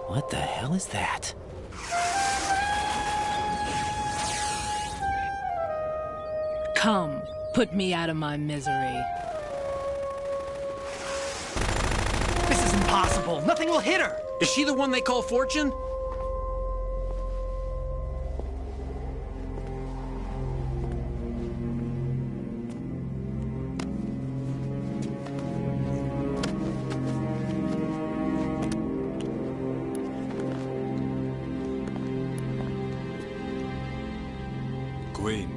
What the hell is that? Come, put me out of my misery. This is impossible. Nothing will hit her. Is she the one they call Fortune? Queen.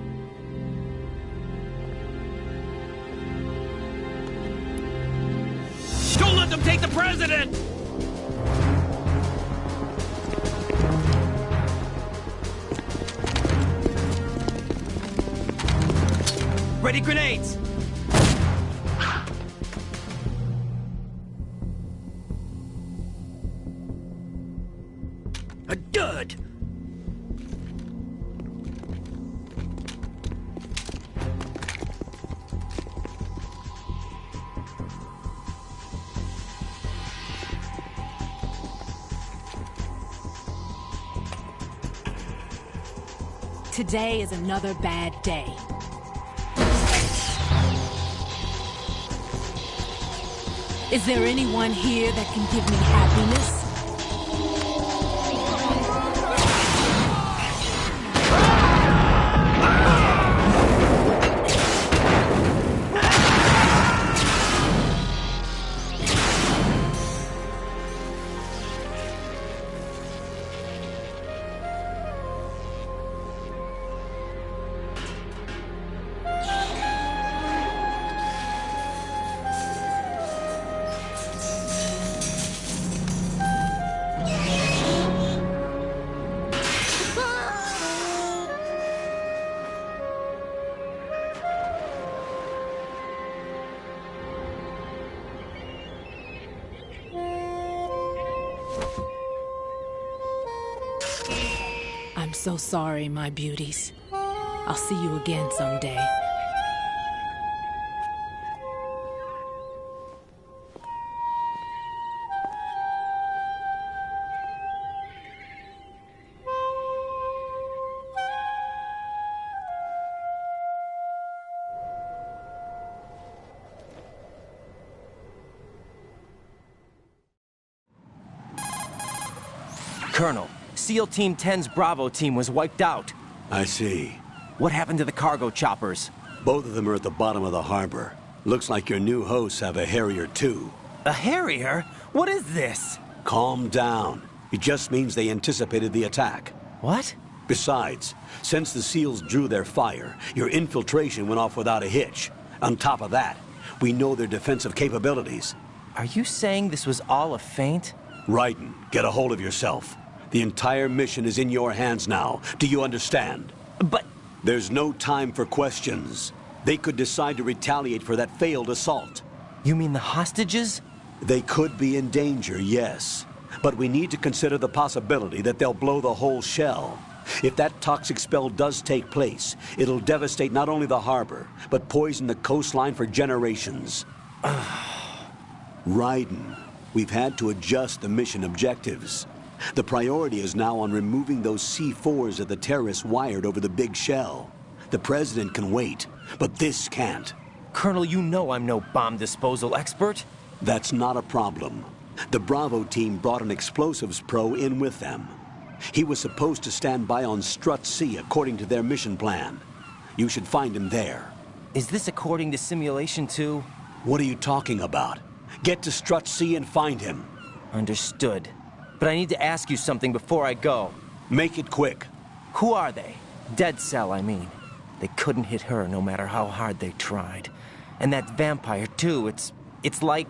Don't let them take the president! Ready grenades! A dud! Today is another bad day. Is there anyone here that can give me happiness? I'm so sorry, my beauties. I'll see you again someday. Colonel, SEAL Team 10's Bravo team was wiped out. I see. What happened to the cargo choppers? Both of them are at the bottom of the harbor. Looks like your new hosts have a Harrier too. A Harrier? What is this? Calm down. It just means they anticipated the attack. What? Besides, since the SEALs drew their fire, your infiltration went off without a hitch. On top of that, we know their defensive capabilities. Are you saying this was all a feint? Raiden, get a hold of yourself. The entire mission is in your hands now. Do you understand? But... There's no time for questions. They could decide to retaliate for that failed assault. You mean the hostages? They could be in danger, yes. But we need to consider the possibility that they'll blow the whole shell. If that toxic spell does take place, it'll devastate not only the harbor, but poison the coastline for generations. Raiden, we've had to adjust the mission objectives. The priority is now on removing those C4s that the terrorists wired over the big shell. The president can wait, but this can't. Colonel, you know I'm no bomb disposal expert. That's not a problem. The Bravo team brought an explosives pro in with them. He was supposed to stand by on Strut C according to their mission plan. You should find him there. Is this according to Simulation 2? What are you talking about? Get to Strut C and find him. Understood. But I need to ask you something before I go. Make it quick. Who are they? Dead Cell, I mean. They couldn't hit her no matter how hard they tried. And that vampire, too, it's like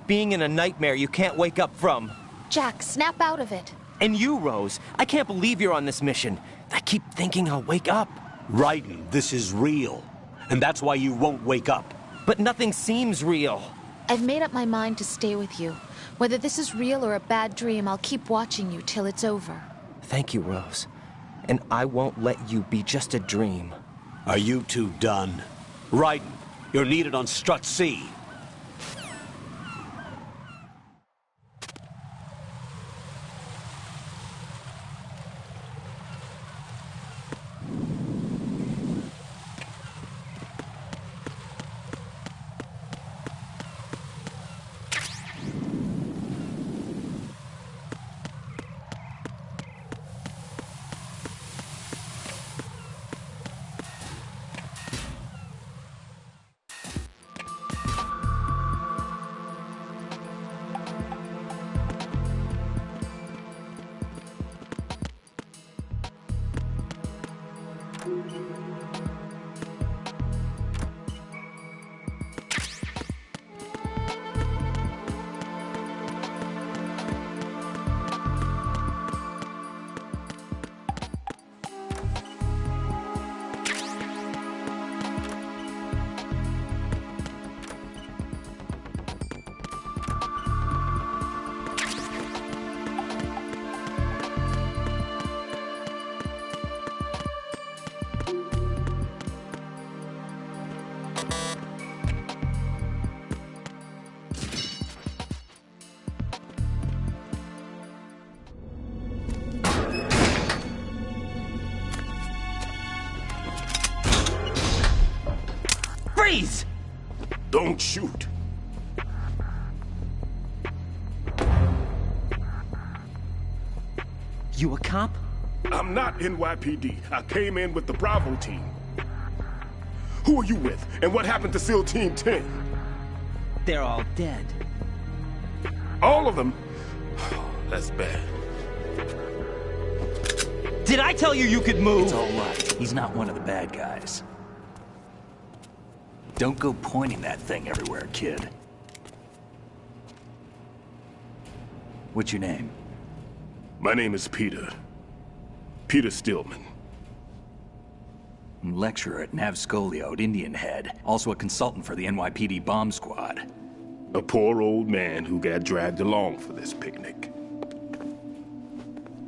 being in a nightmare you can't wake up from. Jack, snap out of it. And you, Rose, I can't believe you're on this mission. I keep thinking I'll wake up. Raiden, this is real. And that's why you won't wake up. But nothing seems real. I've made up my mind to stay with you. Whether this is real or a bad dream, I'll keep watching you till it's over. Thank you, Rose. And I won't let you be just a dream. Are you two done? Raiden, you're needed on Strut C. Please! Don't shoot. You a cop? I'm not NYPD. I came in with the Bravo team. Who are you with? And what happened to SEAL Team 10? They're all dead. All of them? That's bad. Did I tell you you could move? It's all right. He's not one of the bad guys. Don't go pointing that thing everywhere, kid. What's your name? My name is Peter. Peter Stillman. Lecturer at Navscolio at Indian Head. Also a consultant for the NYPD bomb squad. A poor old man who got dragged along for this picnic.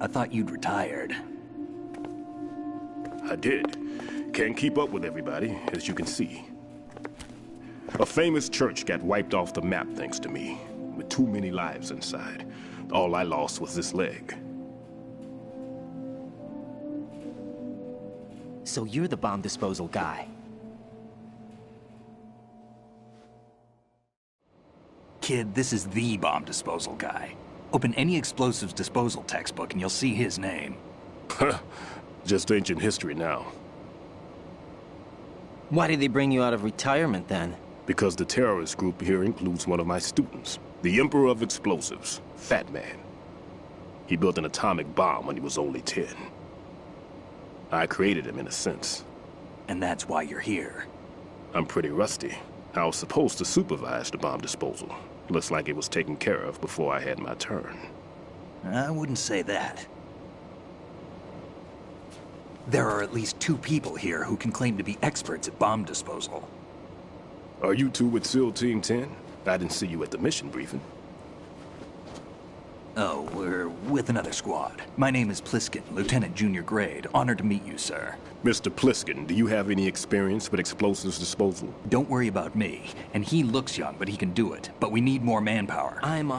I thought you'd retired. I did. Can't keep up with everybody, as you can see. A famous church got wiped off the map thanks to me, with too many lives inside. All I lost was this leg. So you're the bomb disposal guy. Kid, this is the bomb disposal guy. Open any explosives disposal textbook and you'll see his name. Just ancient history now. Why did they bring you out of retirement then? Because the terrorist group here includes one of my students, the Emperor of Explosives, Fat Man. He built an atomic bomb when he was only 10. I created him in a sense. And that's why you're here. I'm pretty rusty. I was supposed to supervise the bomb disposal. Looks like it was taken care of before I had my turn. I wouldn't say that. There are at least 2 people here who can claim to be experts at bomb disposal. Are you two with SEAL Team 10? I didn't see you at the mission briefing. Oh, we're with another squad. My name is Pliskin, Lieutenant Junior Grade. Honored to meet you, sir. Mr. Pliskin, do you have any experience with explosives disposal? Don't worry about me. And he looks young, but he can do it. But we need more manpower. I'm,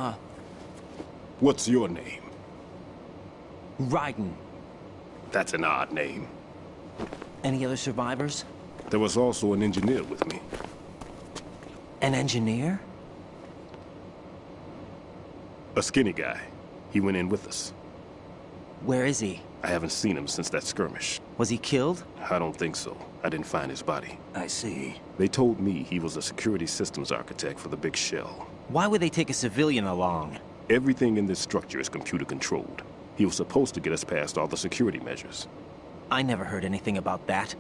What's your name? Raiden. That's an odd name. Any other survivors? There was also an engineer with me. An engineer? A skinny guy. He went in with us. Where is he? I haven't seen him since that skirmish. Was he killed? I don't think so. I didn't find his body. I see. They told me he was a security systems architect for the big shell. Why would they take a civilian along? Everything in this structure is computer controlled. He was supposed to get us past all the security measures. I never heard anything about that.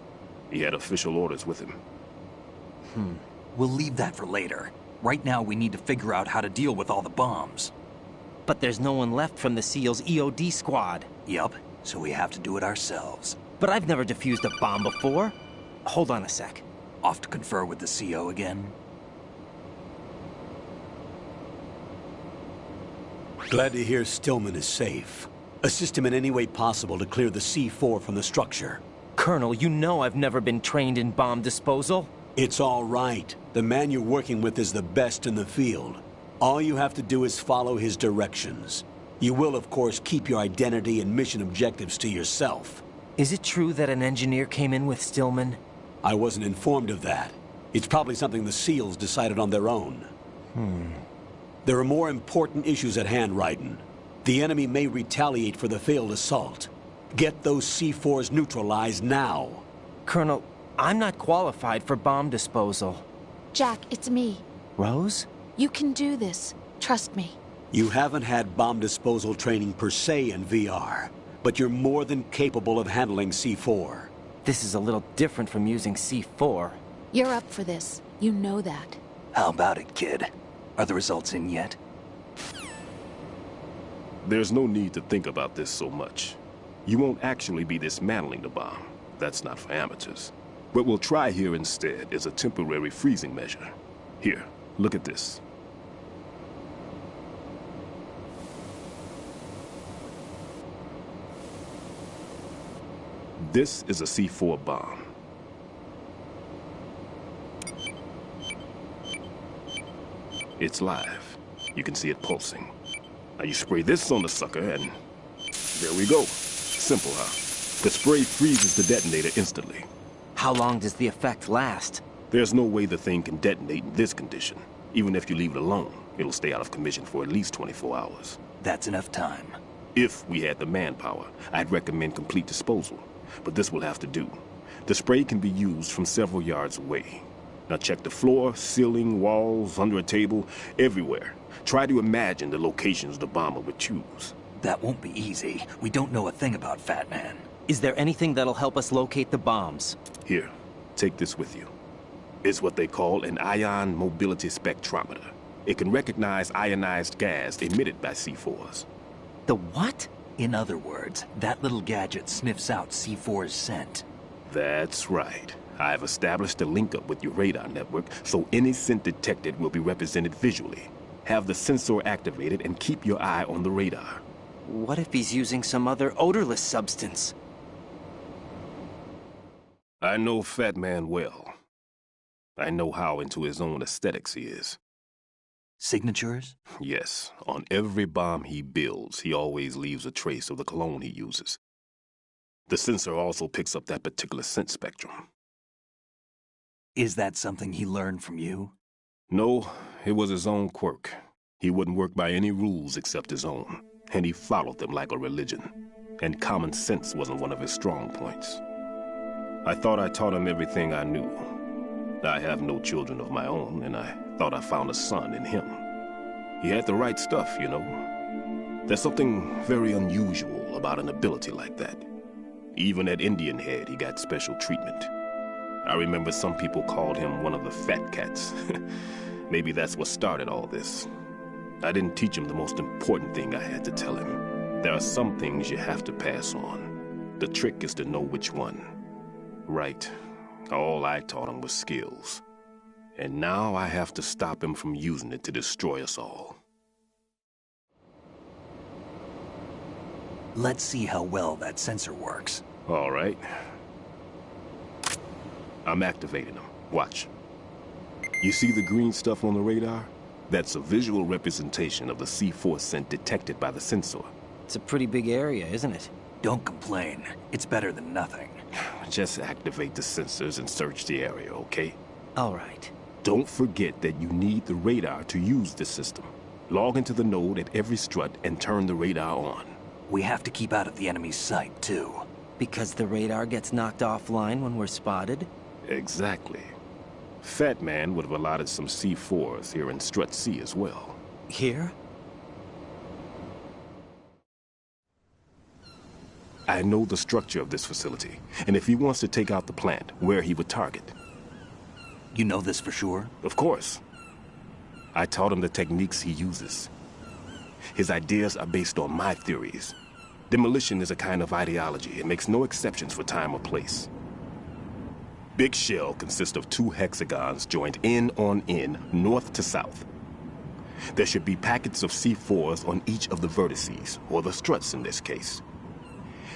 He had official orders with him. We'll leave that for later. Right now, we need to figure out how to deal with all the bombs. But there's no one left from the SEAL's EOD squad. Yup, so we have to do it ourselves. But I've never defused a bomb before. Hold on a sec. Off to confer with the CO again? Glad to hear Stillman is safe. Assist him in any way possible to clear the C4 from the structure. Colonel, you know I've never been trained in bomb disposal. It's all right. The man you're working with is the best in the field. All you have to do is follow his directions. You will, of course, keep your identity and mission objectives to yourself. Is it true that an engineer came in with Stillman? I wasn't informed of that. It's probably something the SEALs decided on their own. There are more important issues at hand, Raiden. The enemy may retaliate for the failed assault. Get those C4s neutralized now. Colonel, I'm not qualified for bomb disposal. Jack, it's me. Rose? You can do this. Trust me. You haven't had bomb disposal training per se in VR, but you're more than capable of handling C4. This is a little different from using C4. You're up for this. You know that. How about it, kid? Are the results in yet? There's no need to think about this so much. You won't actually be dismantling the bomb. That's not for amateurs. What we'll try here instead is a temporary freezing measure. Here, look at this. This is a C4 bomb. It's live. You can see it pulsing. Now you spray this on the sucker and there we go. Simple, huh? The spray freezes the detonator instantly. How long does the effect last? There's no way the thing can detonate in this condition. Even if you leave it alone, it'll stay out of commission for at least 24 hours. That's enough time. If we had the manpower, I'd recommend complete disposal. But this will have to do. The spray can be used from several yards away. Now check the floor, ceiling, walls, under a table, everywhere. Try to imagine the locations the bomber would choose. That won't be easy. We don't know a thing about Fat Man. Is there anything that'll help us locate the bombs? Here, take this with you. It's what they call an ion mobility spectrometer. It can recognize ionized gas emitted by C4s. The what? In other words, that little gadget sniffs out C4's scent. That's right. I've established a link-up with your radar network, so any scent detected will be represented visually. Have the sensor activated and keep your eye on the radar. What if he's using some other odorless substance? I know Fat Man well. I know how into his own aesthetics he is. Signatures? Yes, on every bomb he builds, he always leaves a trace of the cologne he uses. The sensor also picks up that particular scent spectrum. Is that something he learned from you? No, it was his own quirk. He wouldn't work by any rules except his own, and he followed them like a religion. And common sense wasn't one of his strong points. I thought I taught him everything I knew. I have no children of my own, and I thought I found a son in him. He had the right stuff, you know. There's something very unusual about an ability like that. Even at Indian Head, he got special treatment. I remember some people called him one of the fat cats. Maybe that's what started all this. I didn't teach him the most important thing I had to tell him. There are some things you have to pass on. The trick is to know which one. Right. All I taught him was skills. And now I have to stop him from using it to destroy us all. Let's see how well that sensor works. All right. I'm activating them. Watch. You see the green stuff on the radar? That's a visual representation of the C4 scent detected by the sensor. It's a pretty big area, isn't it? Don't complain. It's better than nothing. Just activate the sensors and search the area, okay? All right. Don't forget that you need the radar to use this system. Log into the node at every strut and turn the radar on. We have to keep out of the enemy's sight, too. Because the radar gets knocked offline when we're spotted? Exactly. Fat Man would have allotted some C4s here in Strut C as well. Here? I know the structure of this facility, and if he wants to take out the plant, where he would target. You know this for sure? Of course. I taught him the techniques he uses. His ideas are based on my theories. Demolition is a kind of ideology. It makes no exceptions for time or place. Big shell consists of 2 hexagons joined end on end, north to south. There should be packets of C4s on each of the vertices, or the struts in this case.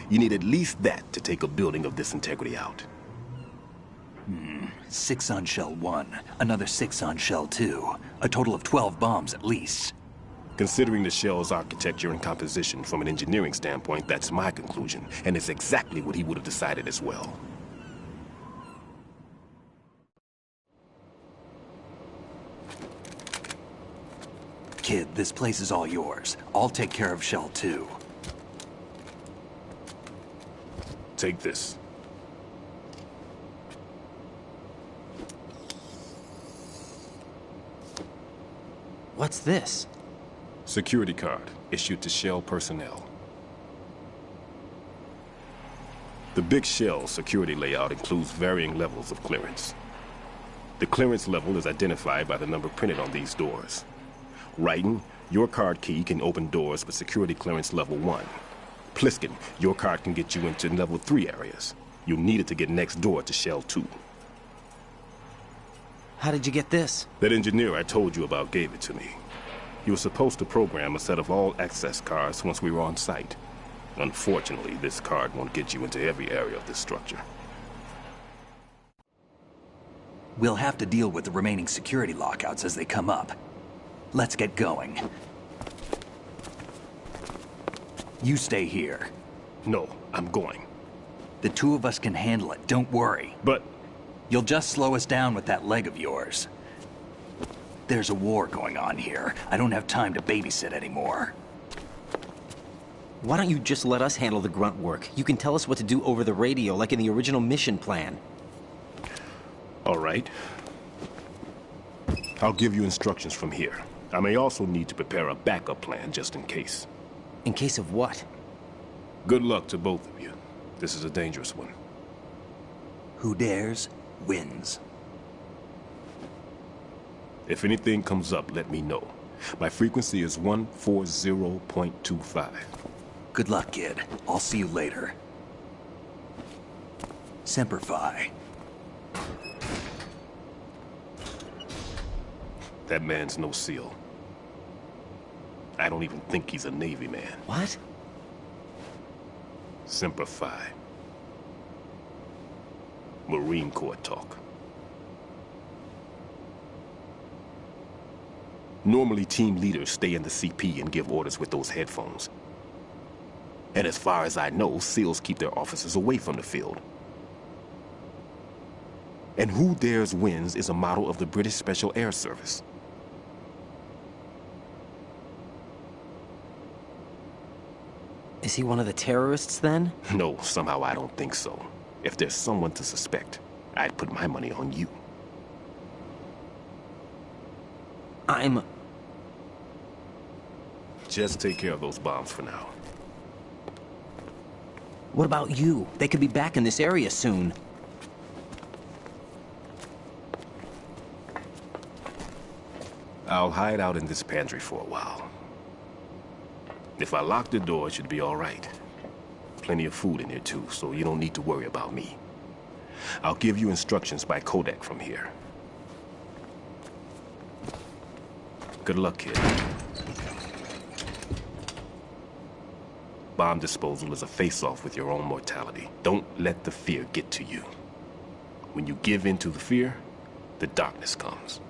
You need at least that to take a building of this integrity out. 6 on shell 1, another 6 on shell 2. A total of 12 bombs at least. Considering the shell's architecture and composition from an engineering standpoint, that's my conclusion, and it's exactly what he would have decided as well. Kid, this place is all yours. I'll take care of shell 2. Take this. What's this? Security card, issued to Shell personnel. The Big Shell security layout includes varying levels of clearance. The clearance level is identified by the number printed on these doors. Raiden, your card key can open doors with security clearance level 1. Pliskin, your card can get you into level 3 areas. You'll need it to get next door to Shell 2. How did you get this? That engineer I told you about gave it to me. He was supposed to program a set of all access cards once we were on site. Unfortunately, this card won't get you into every area of this structure. We'll have to deal with the remaining security lockouts as they come up. Let's get going. You stay here. No, I'm going. The 2 of us can handle it, don't worry. But You'll just slow us down with that leg of yours. There's a war going on here. I don't have time to babysit anymore. Why don't you just let us handle the grunt work? You can tell us what to do over the radio, like in the original mission plan. All right. I'll give you instructions from here. I may also need to prepare a backup plan just in case. In case of what? Good luck to both of you. This is a dangerous one. Who dares, wins. If anything comes up, let me know. My frequency is 140.25. Good luck, kid. I'll see you later. Semper Fi. That man's no SEAL. I don't even think he's a Navy man. What? Semper Fi. Marine Corps talk. Normally, team leaders stay in the CP and give orders with those headphones. And as far as I know, SEALs keep their officers away from the field. And who dares wins is a motto of the British Special Air Service. Is he one of the terrorists, then? No, somehow I don't think so. If there's someone to suspect, I'd put my money on you. Just take care of those bombs for now. What about you? They could be back in this area soon. I'll hide out in this pantry for a while. If I lock the door, it should be all right. Plenty of food in here too, so you don't need to worry about me. I'll give you instructions by Kodak from here. Good luck, kid. Bomb disposal is a face-off with your own mortality. Don't let the fear get to you. When you give in to the fear, the darkness comes.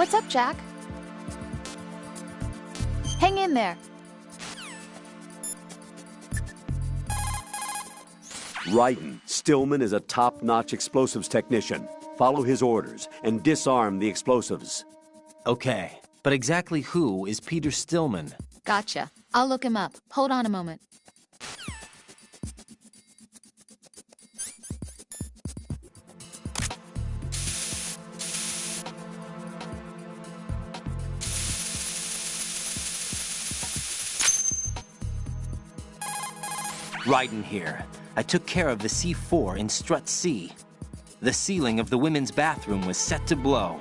What's up, Jack? Hang in there. Raiden, Stillman is a top-notch explosives technician. Follow his orders and disarm the explosives. Okay, but exactly who is Peter Stillman? Gotcha. I'll look him up. Hold on a moment. Raiden here. I took care of the C4 in Strut C. The ceiling of the women's bathroom was set to blow.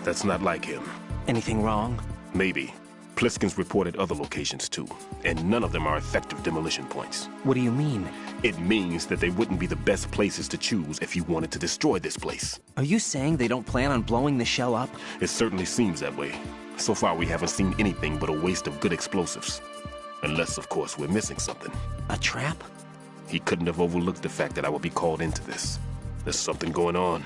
That's not like him. Anything wrong? Maybe. Pliskin's reported other locations too, and none of them are effective demolition points. What do you mean? It means that they wouldn't be the best places to choose if you wanted to destroy this place. Are you saying they don't plan on blowing the shell up? It certainly seems that way. So far, we haven't seen anything but a waste of good explosives. Unless, of course, we're missing something. A trap? He couldn't have overlooked the fact that I would be called into this. There's something going on.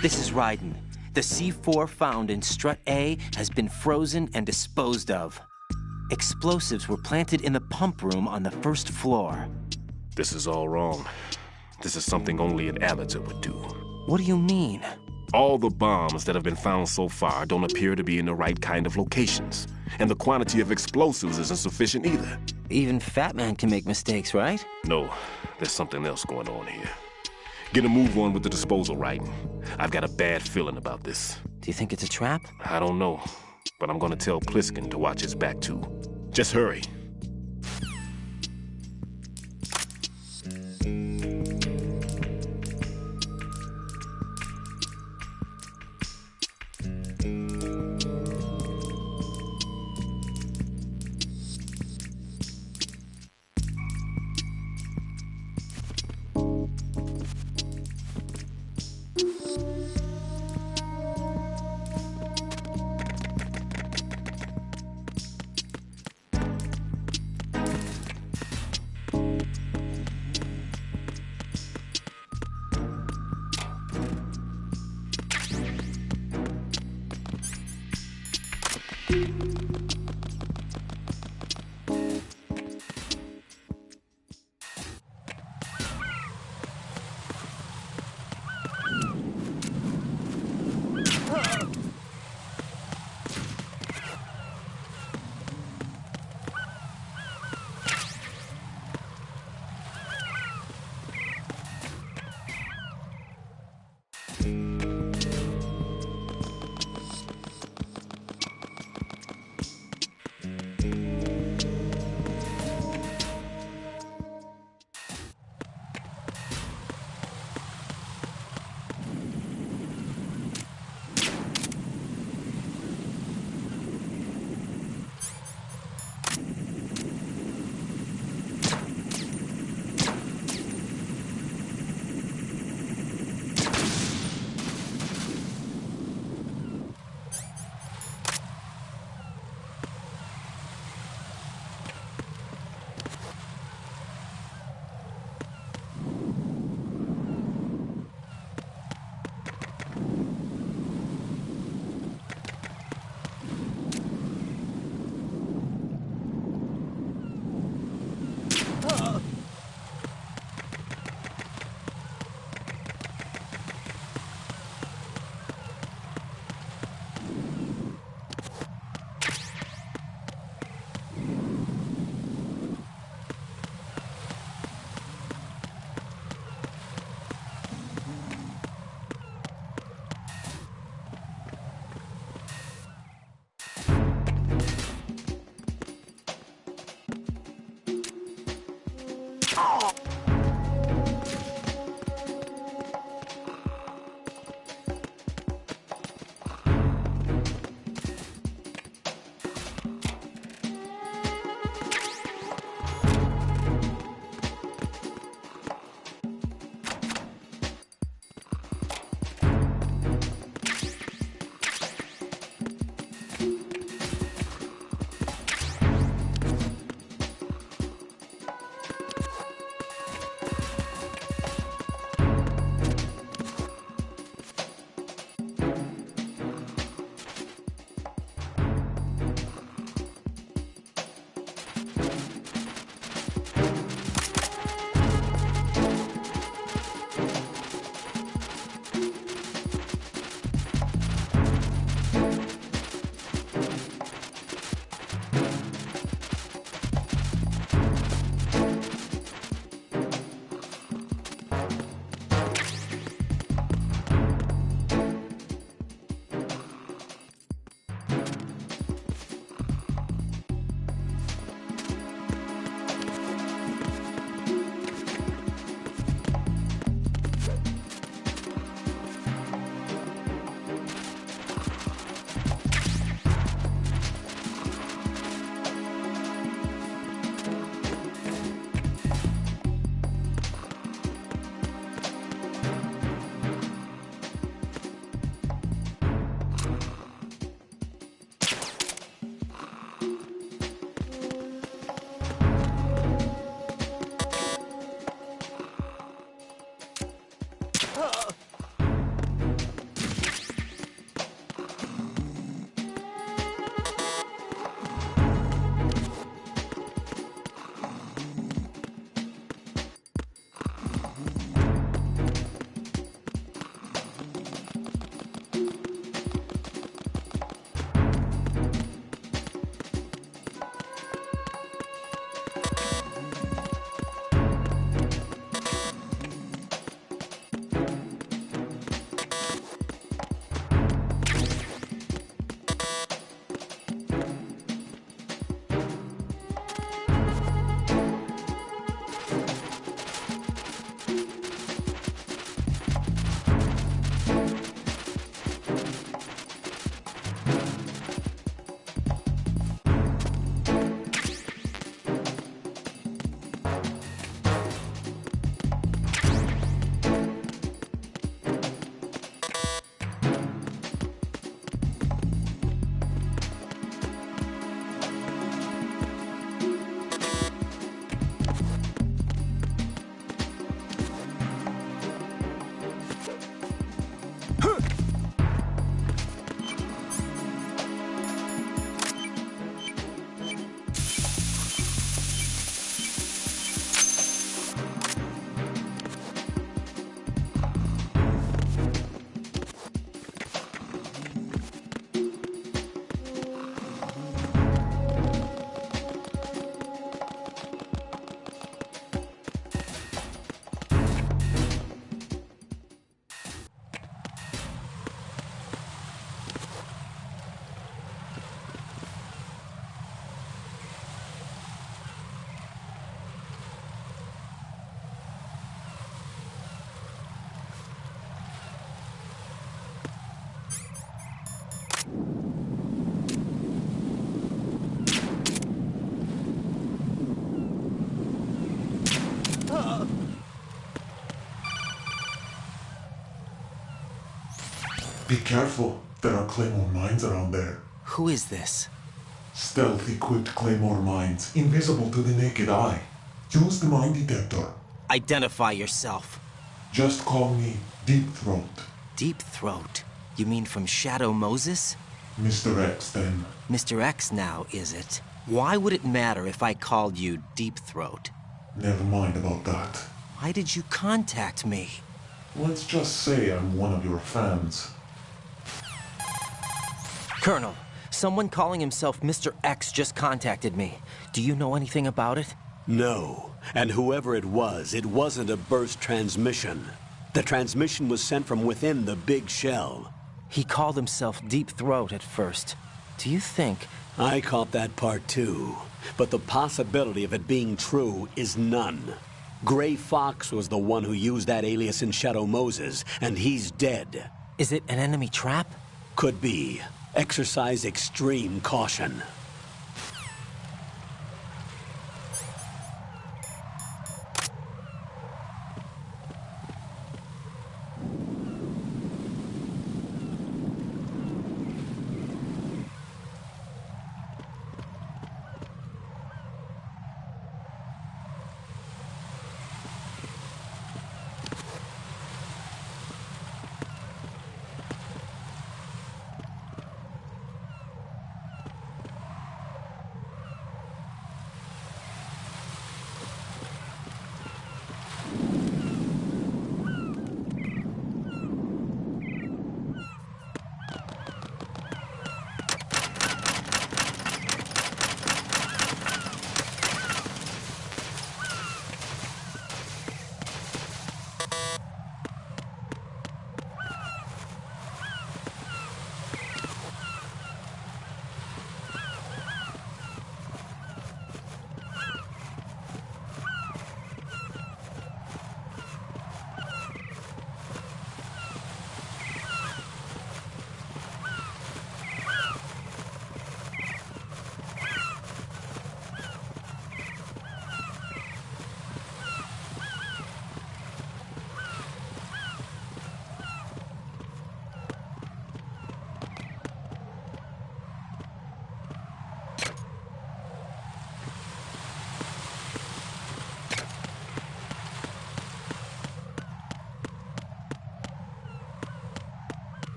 This is Raiden. The C4 found in Strut A has been frozen and disposed of. Explosives were planted in the pump room on the first floor. This is all wrong. This is something only an amateur would do. What do you mean? All the bombs that have been found so far don't appear to be in the right kind of locations. And the quantity of explosives isn't sufficient either. Even Fat Man can make mistakes, right? No, there's something else going on here. Get a move on with the disposal, Raiden. I've got a bad feeling about this. Do you think it's a trap? I don't know, but I'm gonna tell Pliskin to watch his back too. Just hurry. Be careful. There are Claymore mines around there. Who is this? Stealth-equipped Claymore mines, invisible to the naked eye. Use the mine detector. Identify yourself. Just call me Deep Throat. Deep Throat? You mean from Shadow Moses? Mr. X, then. Mr. X now, is it? Why would it matter if I called you Deep Throat? Never mind about that. Why did you contact me? Let's just say I'm one of your fans. Colonel, someone calling himself Mr. X just contacted me. Do you know anything about it? No. And whoever it wasn't a burst transmission. The transmission was sent from within the big shell. He called himself Deep Throat at first. Do you think... I caught that part too. But the possibility of it being true is none. Gray Fox was the one who used that alias in Shadow Moses, and he's dead. Is it an enemy trap? Could be. Exercise extreme caution.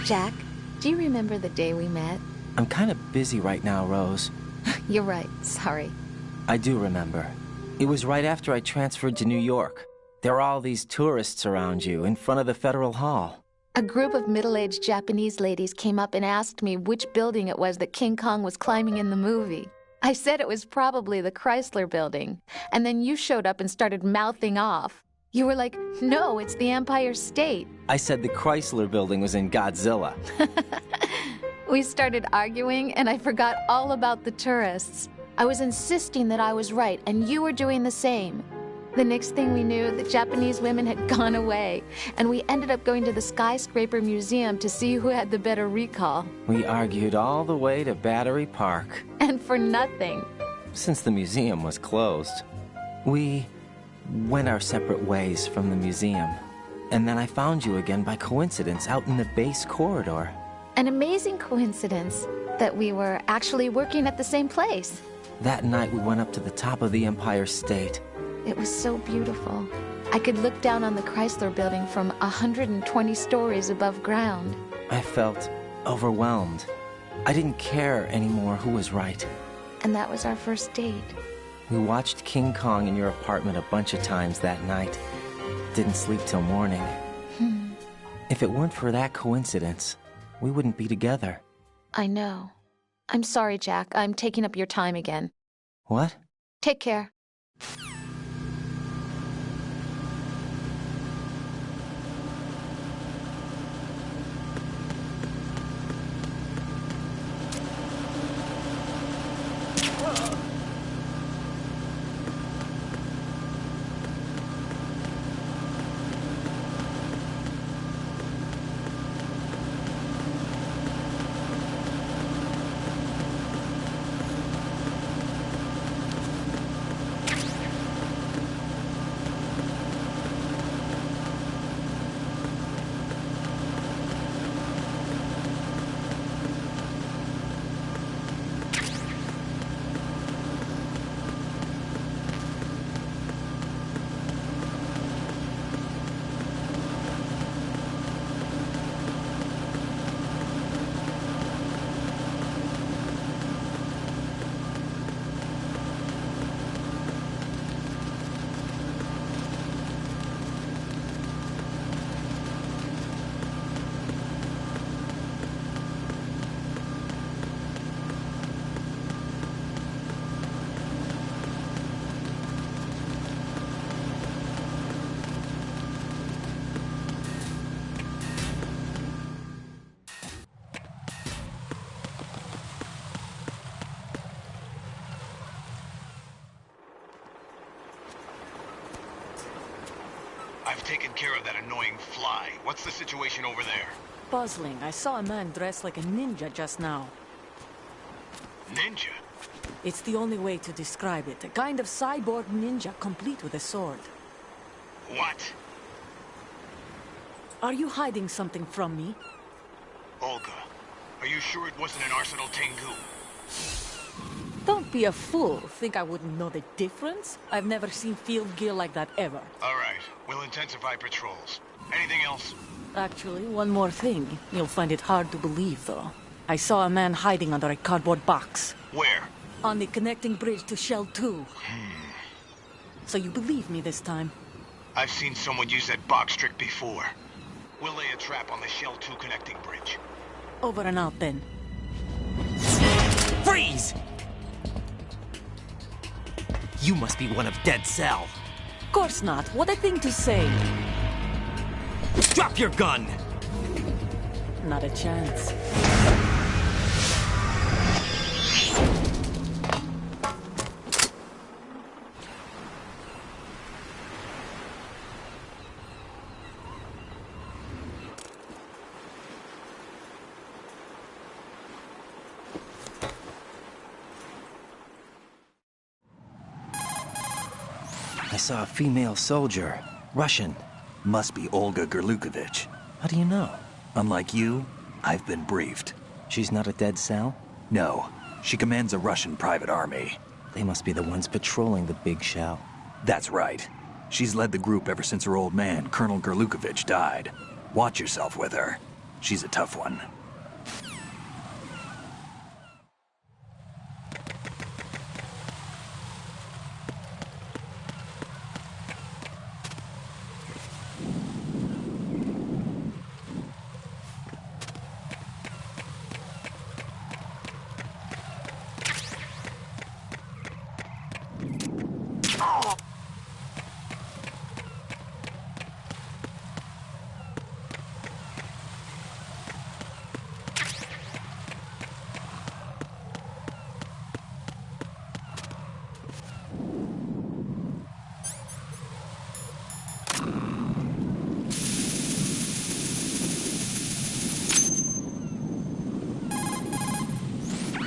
Jack, do you remember the day we met? I'm kind of busy right now, Rose. You're right, sorry. I do remember. It was right after I transferred to New York. There were all these tourists around you in front of the Federal Hall. A group of middle-aged Japanese ladies came up and asked me which building it was that King Kong was climbing in the movie. I said it was probably the Chrysler Building, and then you showed up and started mouthing off. You were like, no, it's the Empire State. I said the Chrysler Building was in Godzilla. We started arguing, and I forgot all about the tourists. I was insisting that I was right, and you were doing the same. The next thing we knew, the Japanese women had gone away, and we ended up going to the Skyscraper Museum to see who had the better recall. We argued all the way to Battery Park. And for nothing. Since the museum was closed. We went our separate ways from the museum. And then I found you again by coincidence out in the base corridor. An amazing coincidence that we were actually working at the same place. That night we went up to the top of the Empire State. It was so beautiful. I could look down on the Chrysler Building from 120 stories above ground. I felt overwhelmed. I didn't care anymore who was right. And that was our first date. We watched King Kong in your apartment a bunch of times that night. Didn't sleep till morning. If it weren't for that coincidence, we wouldn't be together. I know. I'm sorry, Jack. I'm taking up your time again. What? Take care. I've taken care of that annoying fly. What's the situation over there? Puzzling. I saw a man dressed like a ninja just now. Ninja? It's the only way to describe it. A kind of cyborg ninja, complete with a sword. What? Are you hiding something from me? Olga, are you sure it wasn't an Arsenal Tengu? Don't be a fool. Think I wouldn't know the difference? I've never seen field gear like that ever. All right, we'll intensify patrols. Anything else? Actually, one more thing. You'll find it hard to believe, though. I saw a man hiding under a cardboard box. Where? On the connecting bridge to Shell 2. So you believe me this time? I've seen someone use that box trick before. We'll lay a trap on the Shell 2 connecting bridge. Over and out, then. Freeze! You must be one of Dead Cell. Of course not. What a thing to say. Drop your gun! Not a chance. I saw a female soldier. Russian. Must be Olga Gerlukovich. How do you know? Unlike you, I've been briefed. She's not a Dead Cell? No, she commands a Russian private army. They must be the ones patrolling the big shell. That's right. She's led the group ever since her old man, Colonel Gerlukovich, died. Watch yourself with her. She's a tough one.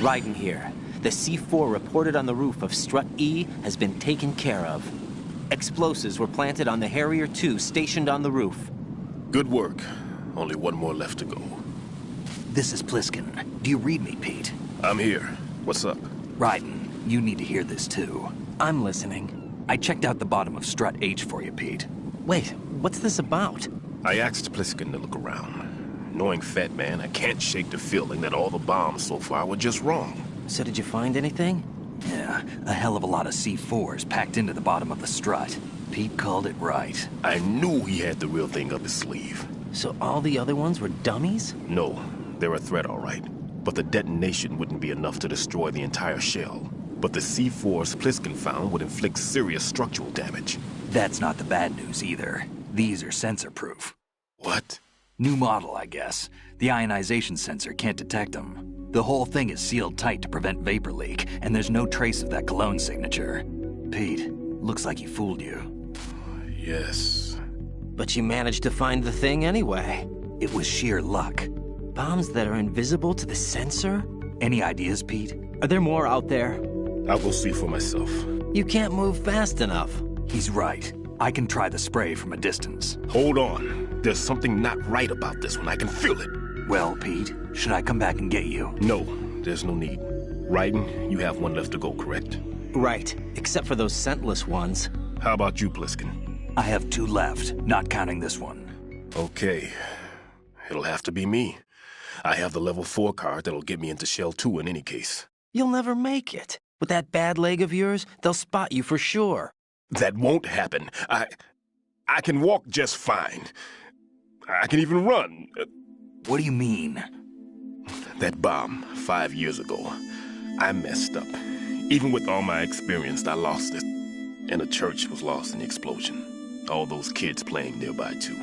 Raiden here. The C4 reported on the roof of Strut E has been taken care of. Explosives were planted on the Harrier 2 stationed on the roof. Good work. Only one more left to go. This is Pliskin. Do you read me, Pete? I'm here. What's up? Raiden, you need to hear this too. I'm listening. I checked out the bottom of Strut H for you, Pete. Wait, what's this about? I asked Pliskin to look around. Knowing Fat Man, I can't shake the feeling that all the bombs so far were just wrong. So did you find anything? Yeah, a hell of a lot of C4s packed into the bottom of the strut. Pete called it right. I knew he had the real thing up his sleeve. So all the other ones were dummies? No, they're a threat, all right. But the detonation wouldn't be enough to destroy the entire shell. But the C4s Pliskin found would inflict serious structural damage. That's not the bad news either. These are sensor-proof. What? New model, I guess. The ionization sensor can't detect them. The whole thing is sealed tight to prevent vapor leak, and there's no trace of that cologne signature. Pete, looks like he fooled you. Yes. But you managed to find the thing anyway. It was sheer luck. Bombs that are invisible to the sensor? Any ideas, Pete? Are there more out there? I'll go see for myself. You can't move fast enough. He's right. I can try the spray from a distance. Hold on. There's something not right about this one. I can feel it. Well, Pete, should I come back and get you? No, there's no need. Raiden, you have one left to go, correct? Right, except for those scentless ones. How about you, Pliskin? I have 2 left, not counting this one. Okay. It'll have to be me. I have the level 4 card that'll get me into Shell 2 in any case. You'll never make it. With that bad leg of yours, they'll spot you for sure. That won't happen. I can walk just fine. I can even run. What do you mean? That bomb, 5 years ago. I messed up. Even with all my experience, I lost it. And the church was lost in the explosion. All those kids playing nearby, too.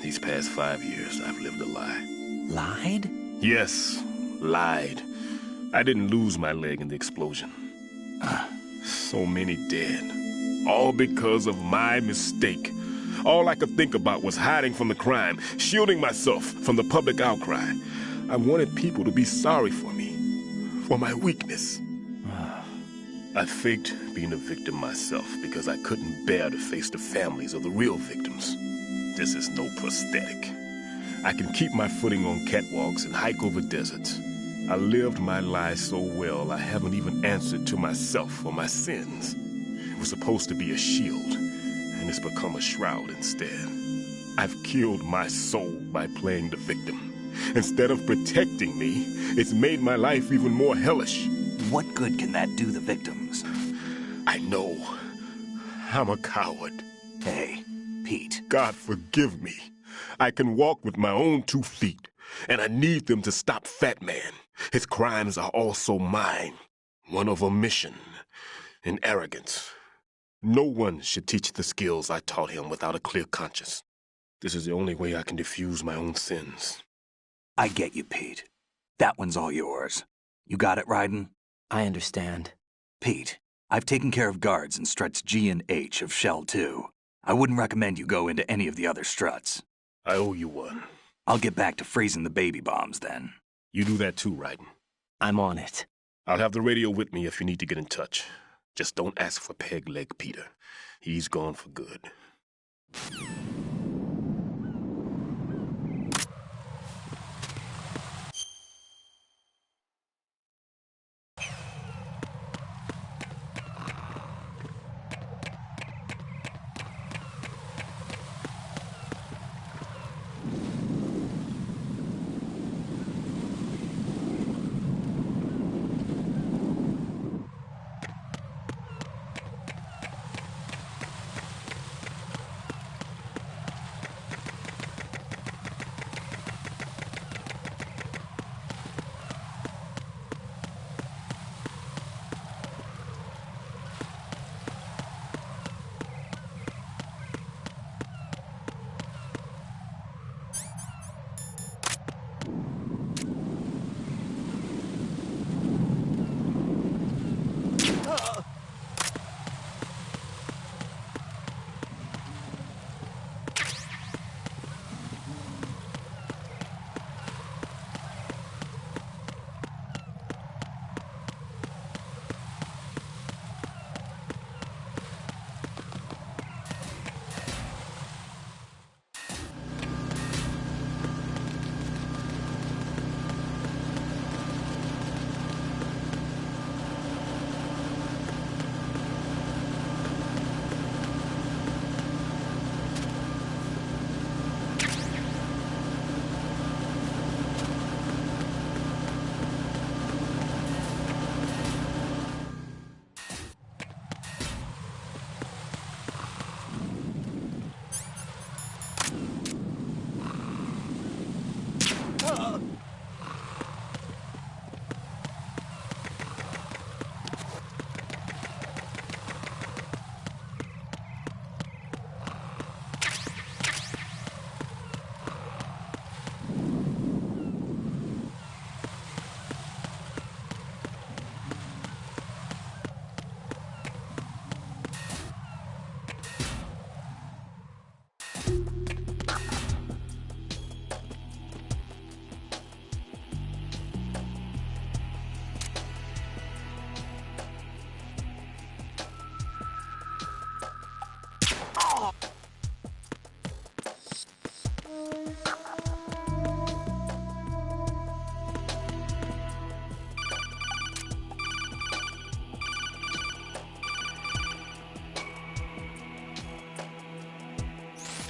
These past 5 years, I've lived a lie. Lied? Yes, lied. I didn't lose my leg in the explosion. So many dead. All because of my mistake. All I could think about was hiding from the crime, shielding myself from the public outcry. I wanted people to be sorry for me, for my weakness. I faked being a victim myself because I couldn't bear to face the families of the real victims. This is no prosthetic. I can keep my footing on catwalks and hike over deserts. I lived my life so well I haven't even answered to myself for my sins. It was supposed to be a shield, and it's become a shroud instead. I've killed my soul by playing the victim. Instead of protecting me, it's made my life even more hellish. What good can that do the victims? I know. I'm a coward. Hey, Pete. God forgive me. I can walk with my own 2 feet, and I need them to stop Fat Man. His crimes are also mine. One of omission and arrogance. No one should teach the skills I taught him without a clear conscience. This is the only way I can diffuse my own sins. I get you, Pete. That one's all yours. You got it, Raiden? I understand. Pete, I've taken care of guards in struts G and H of Shell 2. I wouldn't recommend you go into any of the other struts. I owe you one. I'll get back to freezing the baby bombs then. You do that too, Raiden. I'm on it. I'll have the radio with me if you need to get in touch. Just don't ask for Peg Leg Peter. He's gone for good.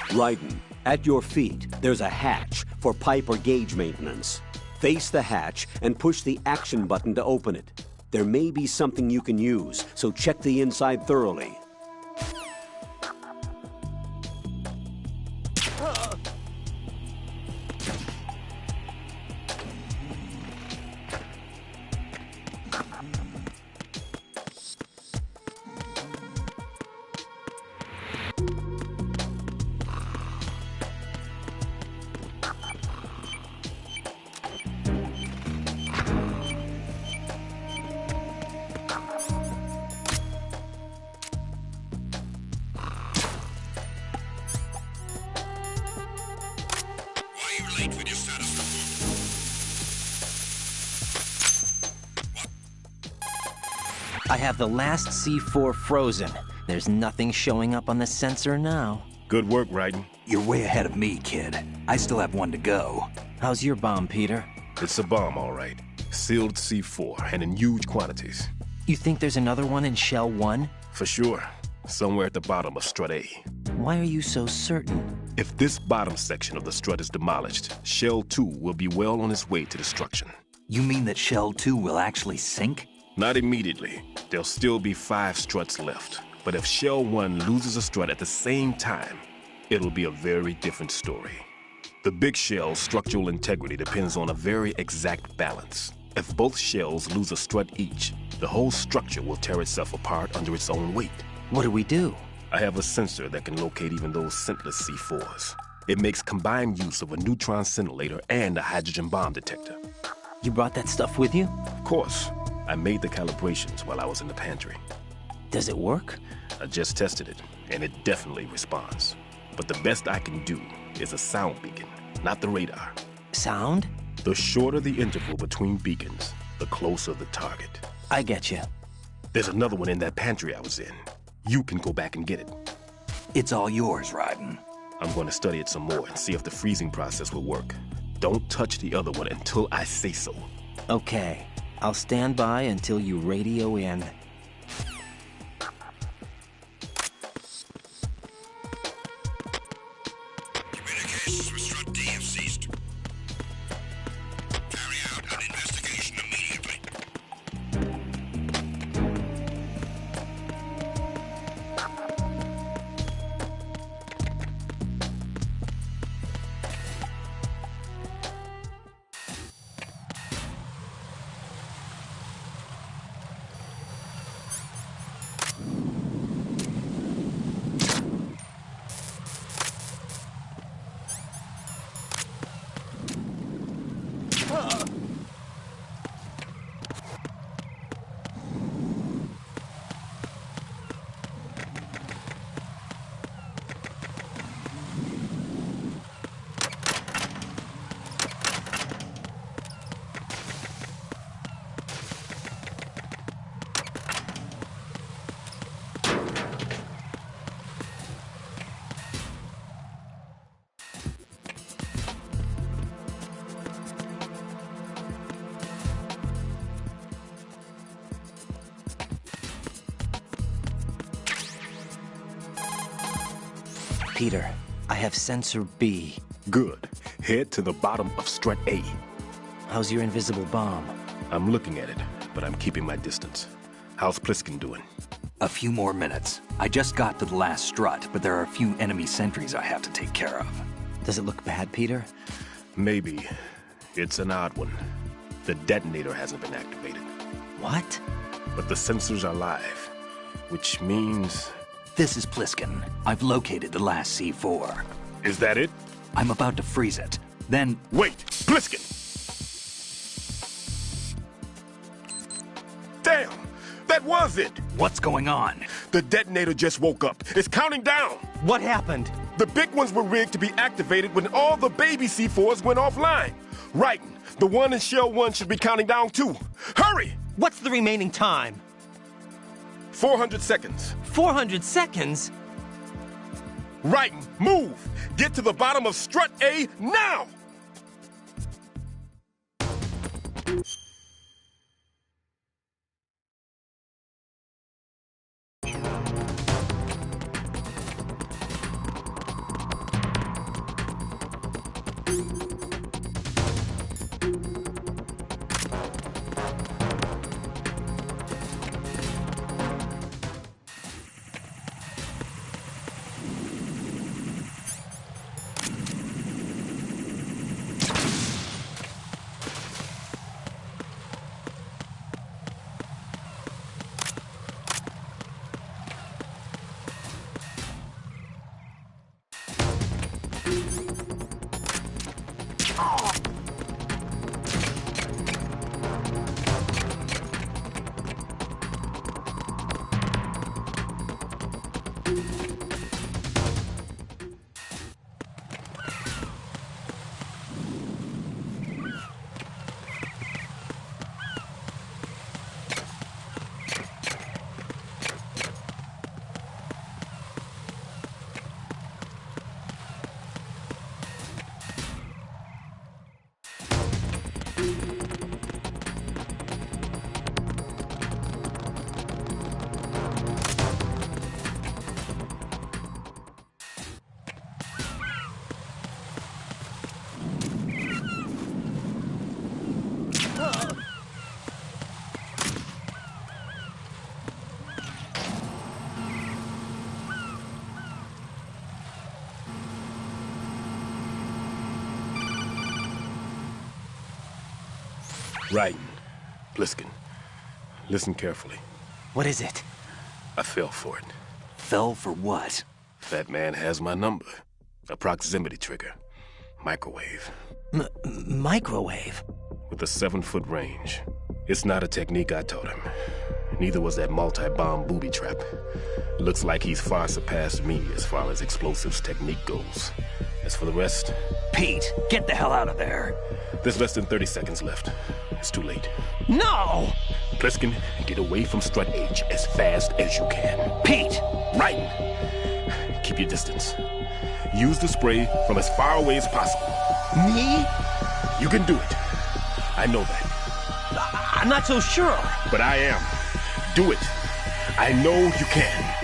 Raiden, at your feet, there's a hatch for pipe or gauge maintenance. Face the hatch and push the action button to open it. There may be something you can use, so check the inside thoroughly. I have the last C4 frozen. There's nothing showing up on the sensor now. Good work, Raiden. You're way ahead of me, kid. I still have one to go. How's your bomb, Peter? It's a bomb, all right. Sealed C4, and in huge quantities. You think there's another one in Shell 1? For sure. Somewhere at the bottom of Strut A. Why are you so certain? If this bottom section of the strut is demolished, Shell 2 will be well on its way to destruction. You mean that Shell 2 will actually sink? Not immediately. There'll still be 5 struts left. But if Shell 1 loses a strut at the same time, it'll be a very different story. The big shell's structural integrity depends on a very exact balance. If both shells lose a strut each, the whole structure will tear itself apart under its own weight. What do we do? I have a sensor that can locate even those scentless C4s. It makes combined use of a neutron scintillator and a hydrogen bomb detector. You brought that stuff with you? Of course. I made the calibrations while I was in the pantry. Does it work? I just tested it, and it definitely responds. But the best I can do is a sound beacon, not the radar. Sound? The shorter the interval between beacons, the closer the target. I get you. There's another one in that pantry I was in. You can go back and get it. It's all yours, Raiden. I'm going to study it some more and see if the freezing process will work. Don't touch the other one until I say so. Okay. I'll stand by until you radio in. Communications with Strut D have ceased. Carry out an investigation immediately. Peter, I have sensor B. Good. Head to the bottom of Strut A. How's your invisible bomb? I'm looking at it, but I'm keeping my distance. How's Pliskin doing? A few more minutes. I just got to the last strut, but there are a few enemy sentries I have to take care of. Does it look bad, Peter? Maybe. It's an odd one. The detonator hasn't been activated. What? But the sensors are live, which means... This is Pliskin. I've located the last C4. Is that it? I'm about to freeze it. Then... Wait! Pliskin! Damn! That was it! What's going on? The detonator just woke up. It's counting down! What happened? The big ones were rigged to be activated when all the baby C4s went offline. Raiden, the one in Shell 1 should be counting down too. Hurry! What's the remaining time? 400 seconds. 400 seconds? Raiden, move! Get to the bottom of Strut A now! Right. Pliskin, listen carefully. What is it? I fell for it. Fell for what? That man has my number. A proximity trigger. Microwave. Microwave? With a 7-foot range. It's not a technique I taught him. Neither was that multi-bomb booby trap. Looks like he's far surpassed me as far as explosives technique goes. As for the rest... Pete, get the hell out of there. There's less than 30 seconds left. It's too late. No! Pliskin, get away from Strut H as fast as you can. Pete! Raiden! Keep your distance. Use the spray from as far away as possible. Me? You can do it. I know that. I'm not so sure. But I am. Do it. I know you can.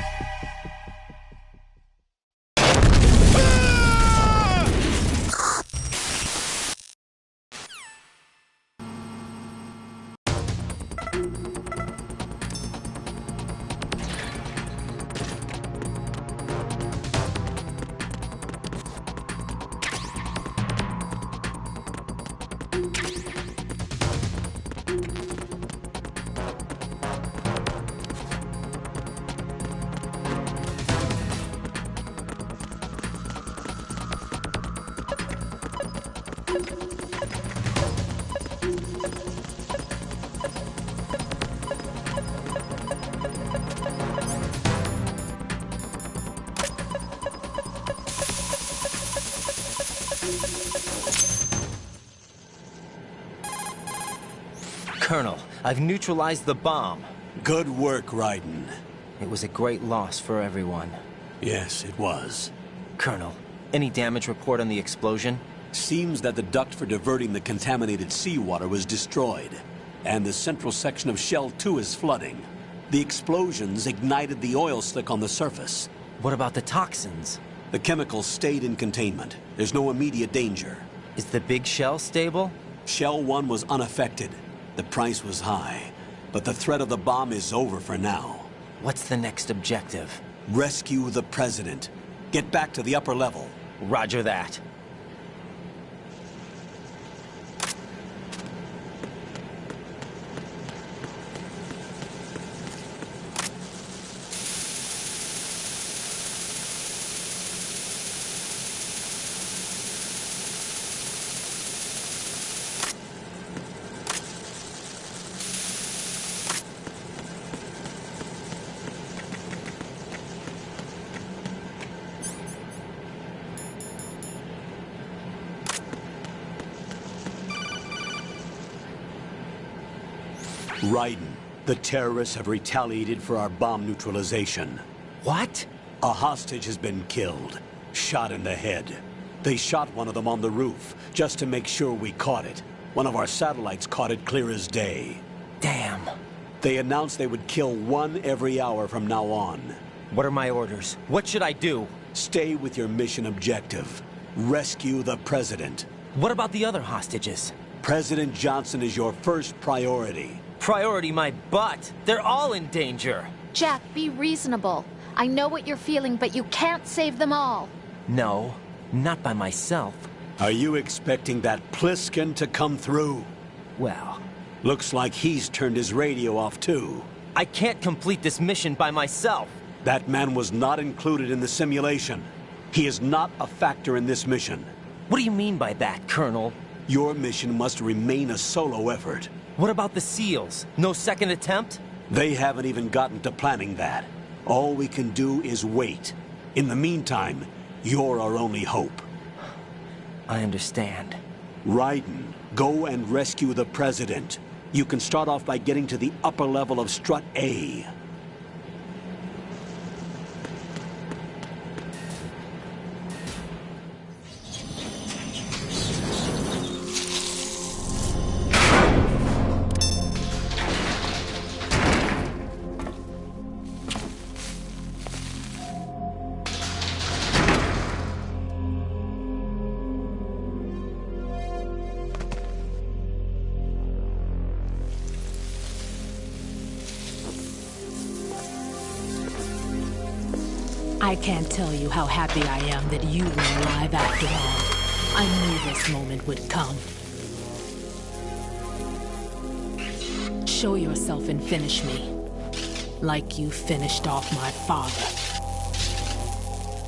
Colonel, I've neutralized the bomb. Good work, Raiden. It was a great loss for everyone. Yes, it was. Colonel, any damage report on the explosion? Seems that the duct for diverting the contaminated seawater was destroyed, and the central section of Shell 2 is flooding. The explosions ignited the oil slick on the surface. What about the toxins? The chemicals stayed in containment. There's no immediate danger. Is the big shell stable? Shell 1 was unaffected. The price was high, but the threat of the bomb is over for now. What's the next objective? Rescue the President. Get back to the upper level. Roger that. Raiden, the terrorists have retaliated for our bomb neutralization. What? A hostage has been killed, shot in the head. They shot one of them on the roof, just to make sure we caught it. One of our satellites caught it clear as day. Damn. They announced they would kill one every hour from now on. What are my orders? What should I do? Stay with your mission objective. Rescue the President. What about the other hostages? President Johnson is your first priority. Priority my butt. They're all in danger. Jack, be reasonable. I know what you're feeling, but you can't save them all. No, not by myself. Are you expecting that Pliskin to come through? Well... Looks like he's turned his radio off too. I can't complete this mission by myself. That man was not included in the simulation. He is not a factor in this mission. What do you mean by that, Colonel? Your mission must remain a solo effort. What about the SEALs? No second attempt? They haven't even gotten to planning that. All we can do is wait. In the meantime, you're our only hope. I understand. Raiden, go and rescue the President. You can start off by getting to the upper level of Strut A. I can't tell you how happy I am that you were alive after all. I knew this moment would come. Show yourself and finish me. Like you finished off my father.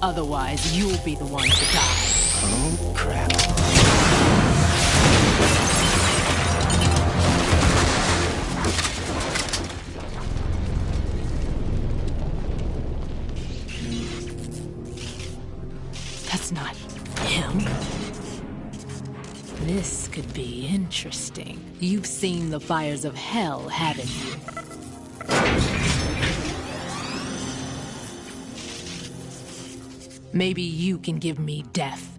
Otherwise, you'll be the one to die. Oh, crap. That's not him. This could be interesting. You've seen the fires of hell, haven't you? Maybe you can give me death.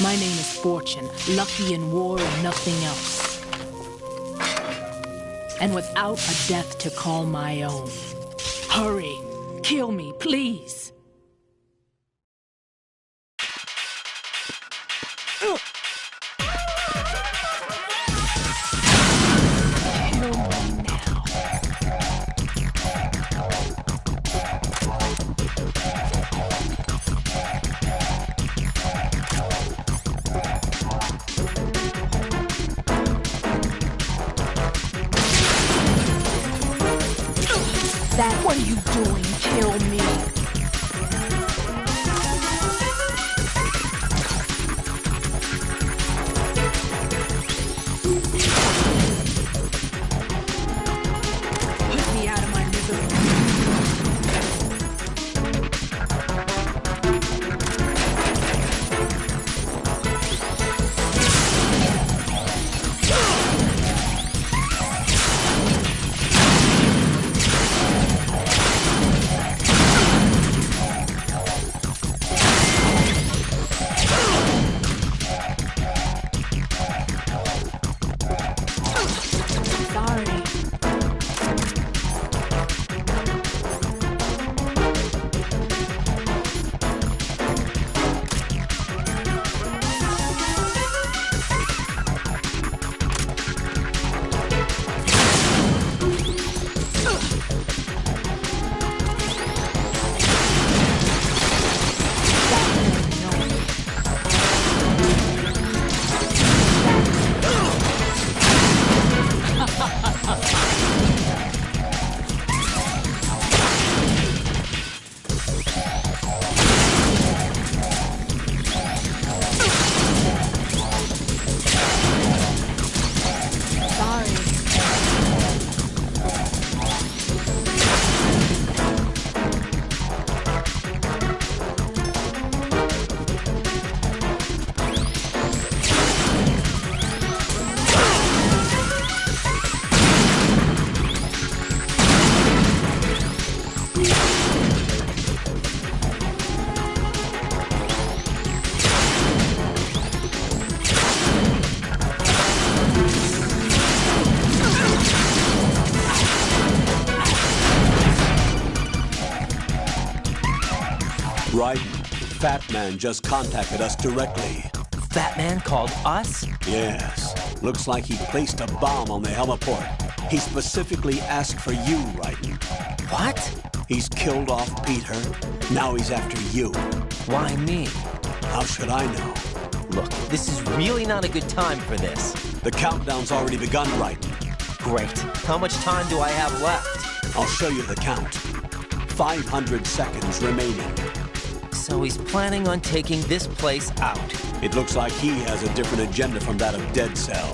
My name is Fortune, lucky in war and nothing else. And without a death to call my own. Hurry, kill me, please. What are you doing? Kill me. Put me out of my misery. Right. Fat Man just contacted us directly. Fat Man called us? Yes. Looks like he placed a bomb on the heliport. He specifically asked for you, Raiden. What? He's killed off Peter. Now he's after you. Why me? How should I know? Look, this is really not a good time for this. The countdown's already begun, Raiden. Great. How much time do I have left? I'll show you the count. 500 seconds remaining. So he's planning on taking this place out. It looks like he has a different agenda from that of Dead Cell.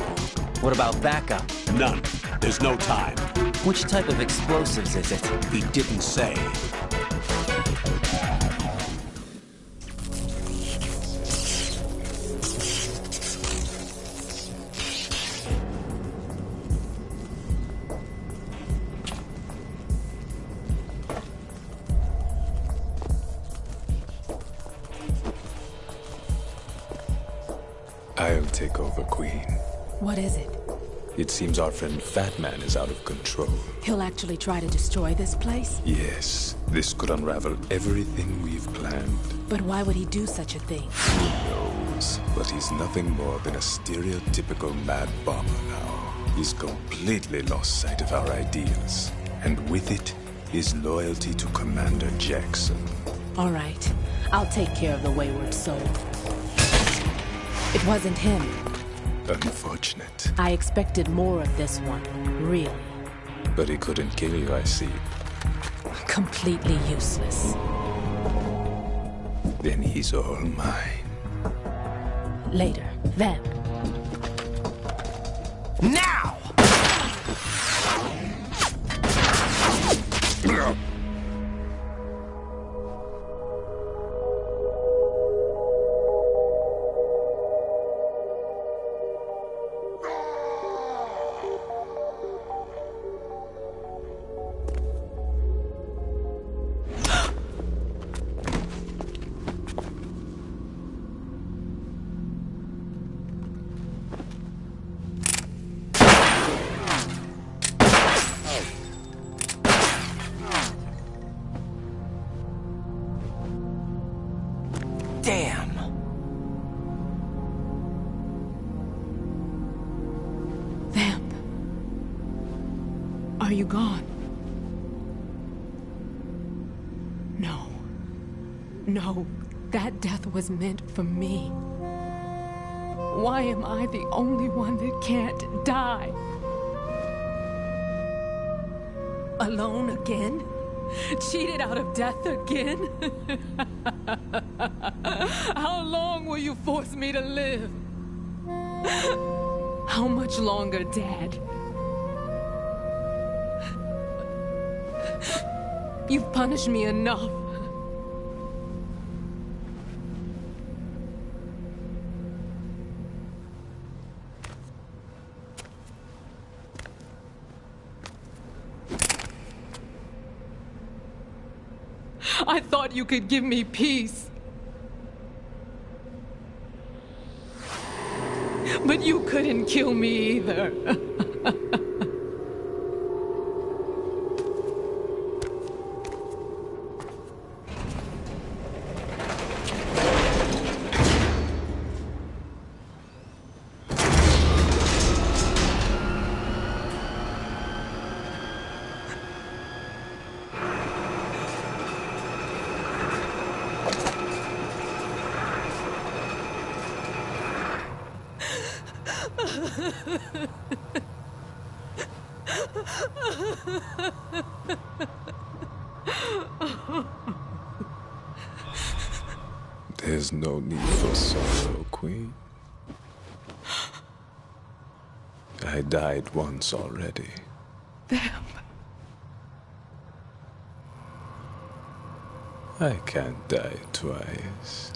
What about backup? None. There's no time. Which type of explosives is it? He didn't say. I'll take over, Queen. What is it? It seems our friend Fat Man is out of control. He'll actually try to destroy this place? Yes, this could unravel everything we've planned. But why would he do such a thing? Who knows? But he's nothing more than a stereotypical mad bomber now. He's completely lost sight of our ideals. And with it, his loyalty to Commander Jackson. All right. I'll take care of the wayward soul. It wasn't him. Unfortunate. I expected more of this one, really. But he couldn't kill you, I see. Completely useless. Then he's all mine. Later, then. Now! Damn! Vamp. Are you gone? No. No, that death was meant for me. Why am I the only one that can't die? Alone again? Cheated out of death again? How long will you force me to live? How much longer, Dad? You've punished me enough. I thought you could give me peace. But you couldn't kill me either. There's no need for sorrow, Queen. I died once already. Vamp. I can't die twice.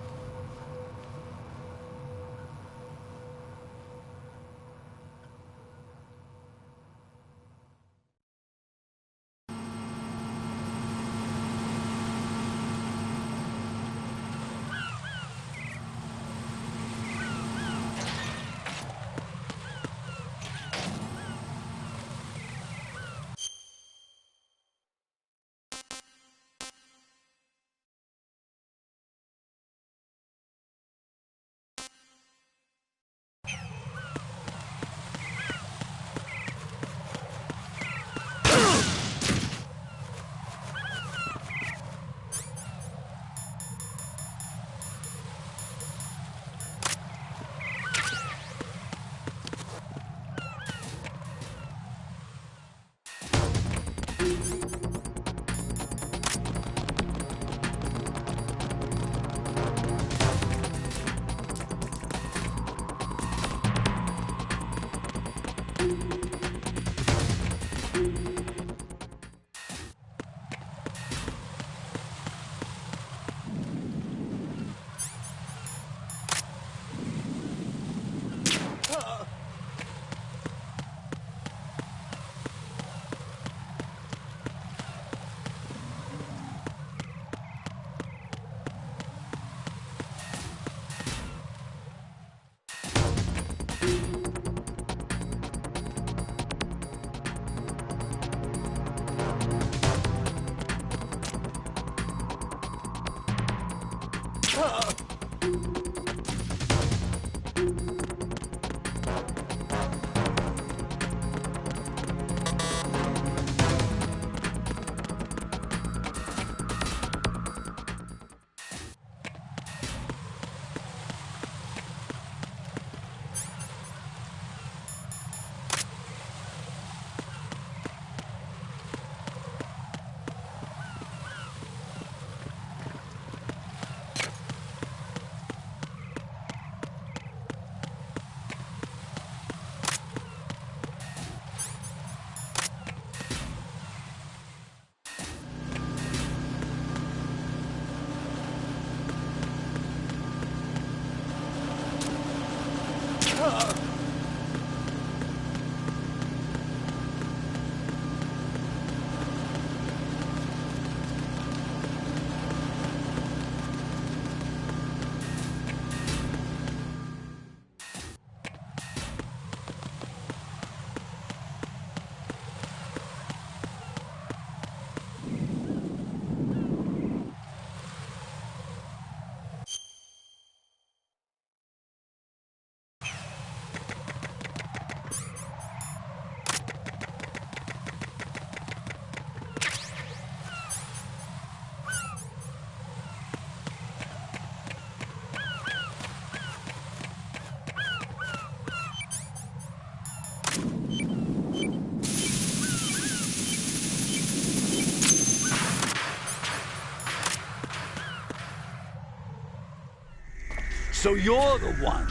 So you're the one.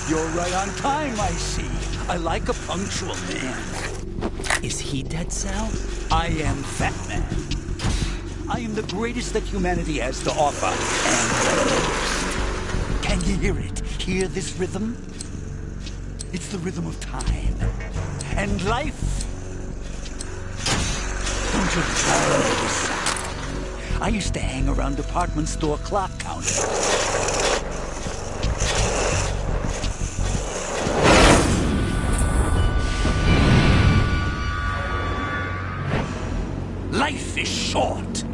You're right on time, I see. I like a punctual man. Is he Dead Cell? I am Fat Man. I am the greatest that humanity has to offer, and the most. Can you hear it? Hear this rhythm? It's the rhythm of time. And life. Don't you love this sound? I used to hang around department store clock counters. Life is short.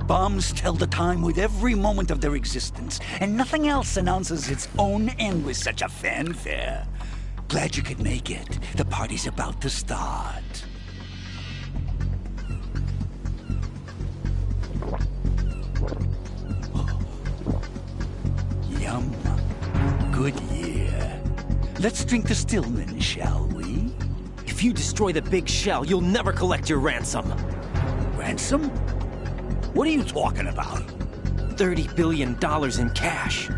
Bombs tell the time with every moment of their existence, and nothing else announces its own end with such a fanfare. Glad you could make it. The party's about to start. Yum. Good year. Let's drink to Stillman, shall we? If you destroy the big shell, you'll never collect your ransom. Ransom? What are you talking about? $30 billion in cash.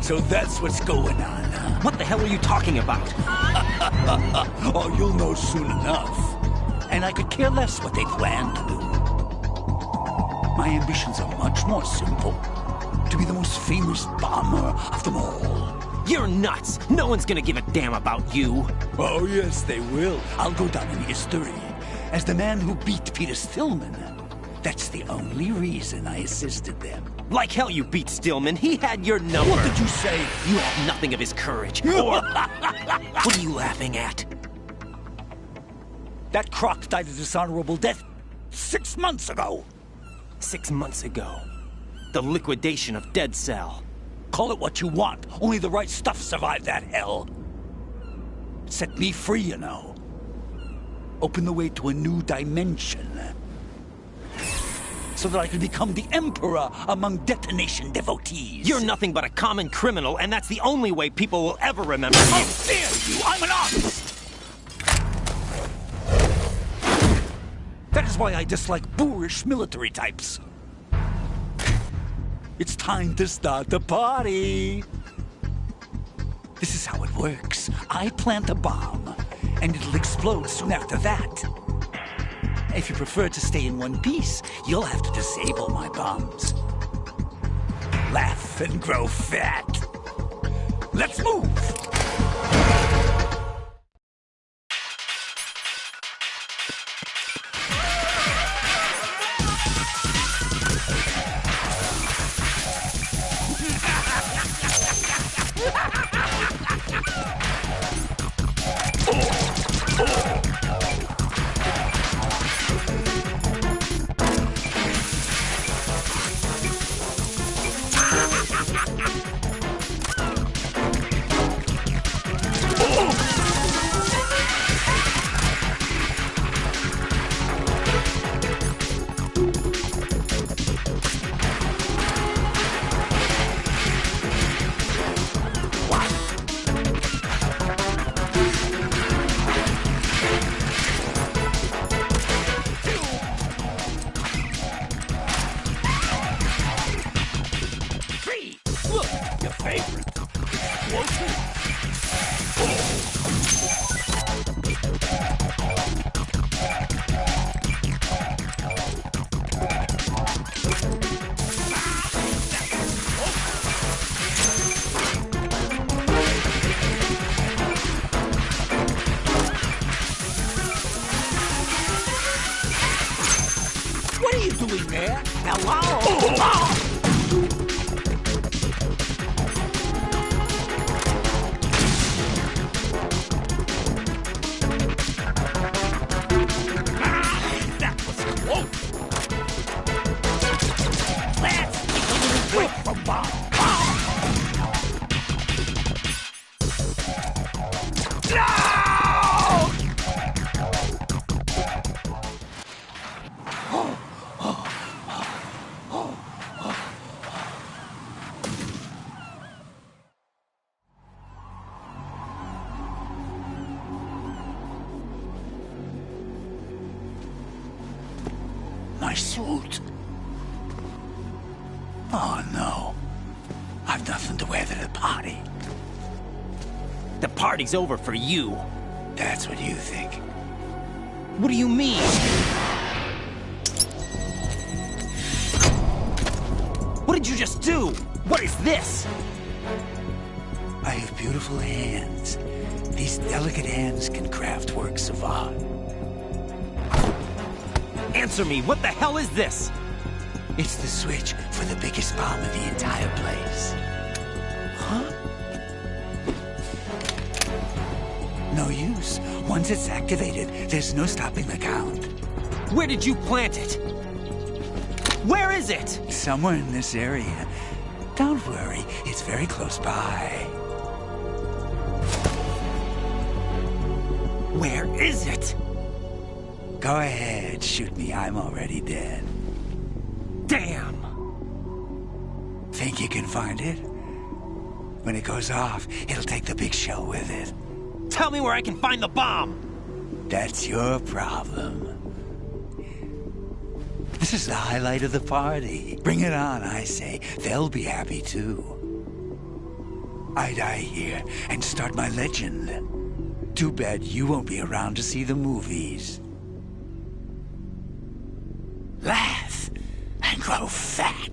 So that's what's going on, huh? What the hell are you talking about? Oh, you'll know soon enough. And I could care less what they plan to do. My ambitions are much more simple. To be the most famous bomber of them all. You're nuts! No one's gonna give a damn about you. Oh, yes, they will. I'll go down in history as the man who beat Peter Stillman. That's the only reason I assisted them. Like hell you beat Stillman. He had your number. What did you say? You have nothing of his courage. Or... What are you laughing at? That croc died a dishonorable death 6 months ago. 6 months ago. The liquidation of Dead Cell. Call it what you want. Only the right stuff survived that hell. Set me free, you know. Open the way to a new dimension. So that I can become the emperor among detonation devotees. You're nothing but a common criminal, and that's the only way people will ever remember you. How dare you! I'm an artist! That is why I dislike boorish military types. It's time to start the party. This is how it works. I plant a bomb, and it'll explode soon after that. If you prefer to stay in one piece, you'll have to disable my bombs. Laugh and grow fat. Let's move! That was close. Let's take a little break from bomb. My suit. Oh no. I've nothing to wear to the party. The party's over for you. That's what you think. What do you mean? What did you just do? What is this? I have beautiful hands. These delicate hands can craft works of art. Answer me, what the hell is this? It's the switch for the biggest bomb in the entire place. Huh? No use. Once it's activated, there's no stopping the count. Where did you plant it? Where is it? Somewhere in this area. Don't worry, it's very close by. Where is it? Go ahead, shoot me. I'm already dead. Damn! Think you can find it? When it goes off, it'll take the big shell with it. Tell me where I can find the bomb! That's your problem. This is the highlight of the party. Bring it on, I say. They'll be happy too. I die here and start my legend. Too bad you won't be around to see the movies. Laugh and grow fat.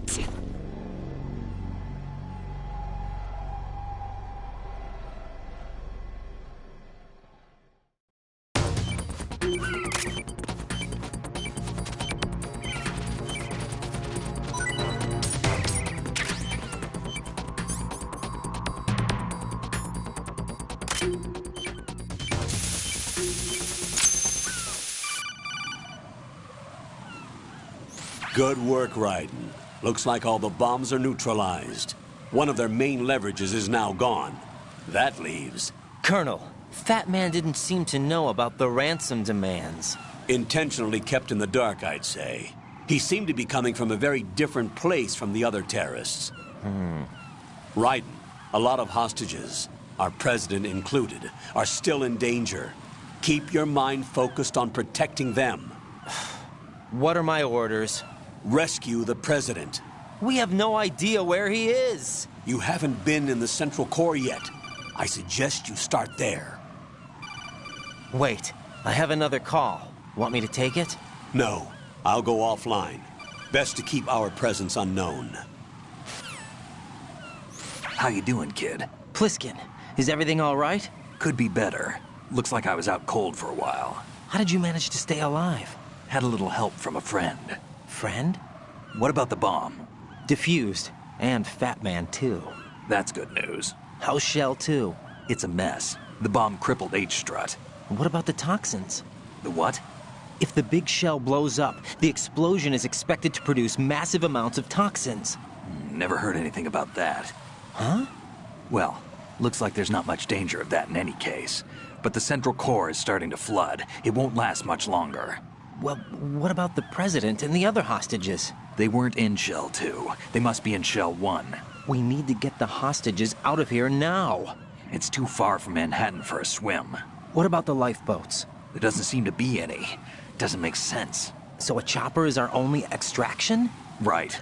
Good work, Raiden. Looks like all the bombs are neutralized. One of their main leverages is now gone. That leaves... Colonel, Fat Man didn't seem to know about the ransom demands. Intentionally kept in the dark, I'd say. He seemed to be coming from a very different place from the other terrorists. Raiden, a lot of hostages, our president included, are still in danger. Keep your mind focused on protecting them. What are my orders? Rescue the president. We have no idea where he is. You haven't been in the Central Core yet. I suggest you start there. Wait, I have another call. Want me to take it? No, I'll go offline. Best to keep our presence unknown. How you doing, kid? Pliskin, is everything all right? Could be better. Looks like I was out cold for a while. How did you manage to stay alive? Had a little help from a friend. Friend? What about the bomb? Defused. And Fat Man, too. That's good news. How's Shell 2? It's a mess. The bomb crippled H-Strut. What about the toxins? The what? If the big shell blows up, the explosion is expected to produce massive amounts of toxins. Never heard anything about that. Huh? Well, looks like there's not much danger of that in any case. But the Central Core is starting to flood. It won't last much longer. Well, what about the president and the other hostages? They weren't in Shell 2. They must be in Shell 1. We need to get the hostages out of here now. It's too far from Manhattan for a swim. What about the lifeboats? There doesn't seem to be any. Doesn't make sense. So a chopper is our only extraction? Right.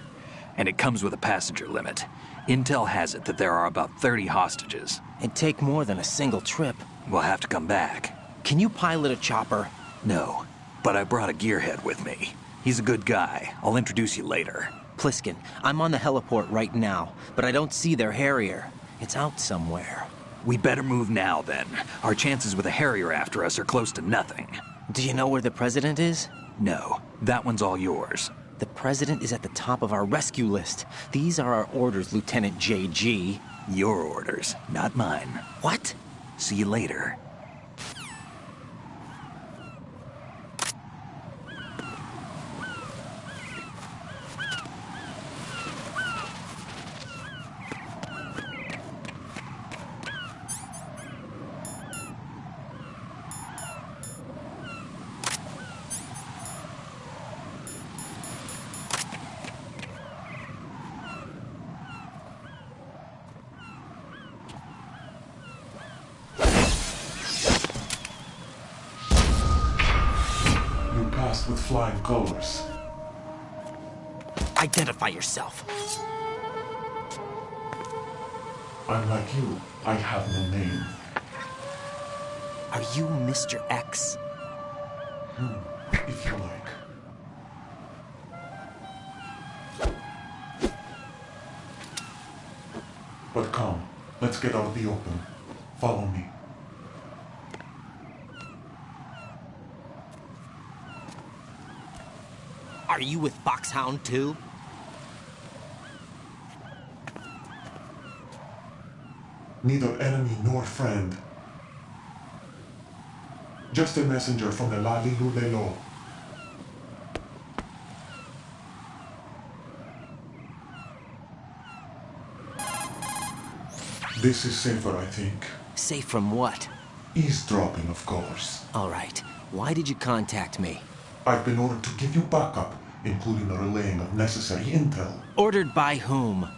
And it comes with a passenger limit. Intel has it that there are about 30 hostages. It'd take more than a single trip. We'll have to come back. Can you pilot a chopper? No, but I brought a gearhead with me. He's a good guy. I'll introduce you later. Pliskin, I'm on the heliport right now, but I don't see their Harrier. It's out somewhere. We better move now, then. Our chances with a Harrier after us are close to nothing. Do you know where the president is? No, that one's all yours. The President is at the top of our rescue list. These are our orders, Lieutenant JG. Your orders, not mine. What? See you later. With flying colors. Identify yourself. I'm like you. I have no name. Are you Mr. X? If you like. But come, let's get out of the open. Follow me. Are you with Foxhound too? Neither enemy nor friend. Just a messenger from the Lalilulelo. This is safer, I think. Safe from what? Eavesdropping, of course. All right. Why did you contact me? I've been ordered to give you backup, including the relaying of necessary intel. Ordered by whom?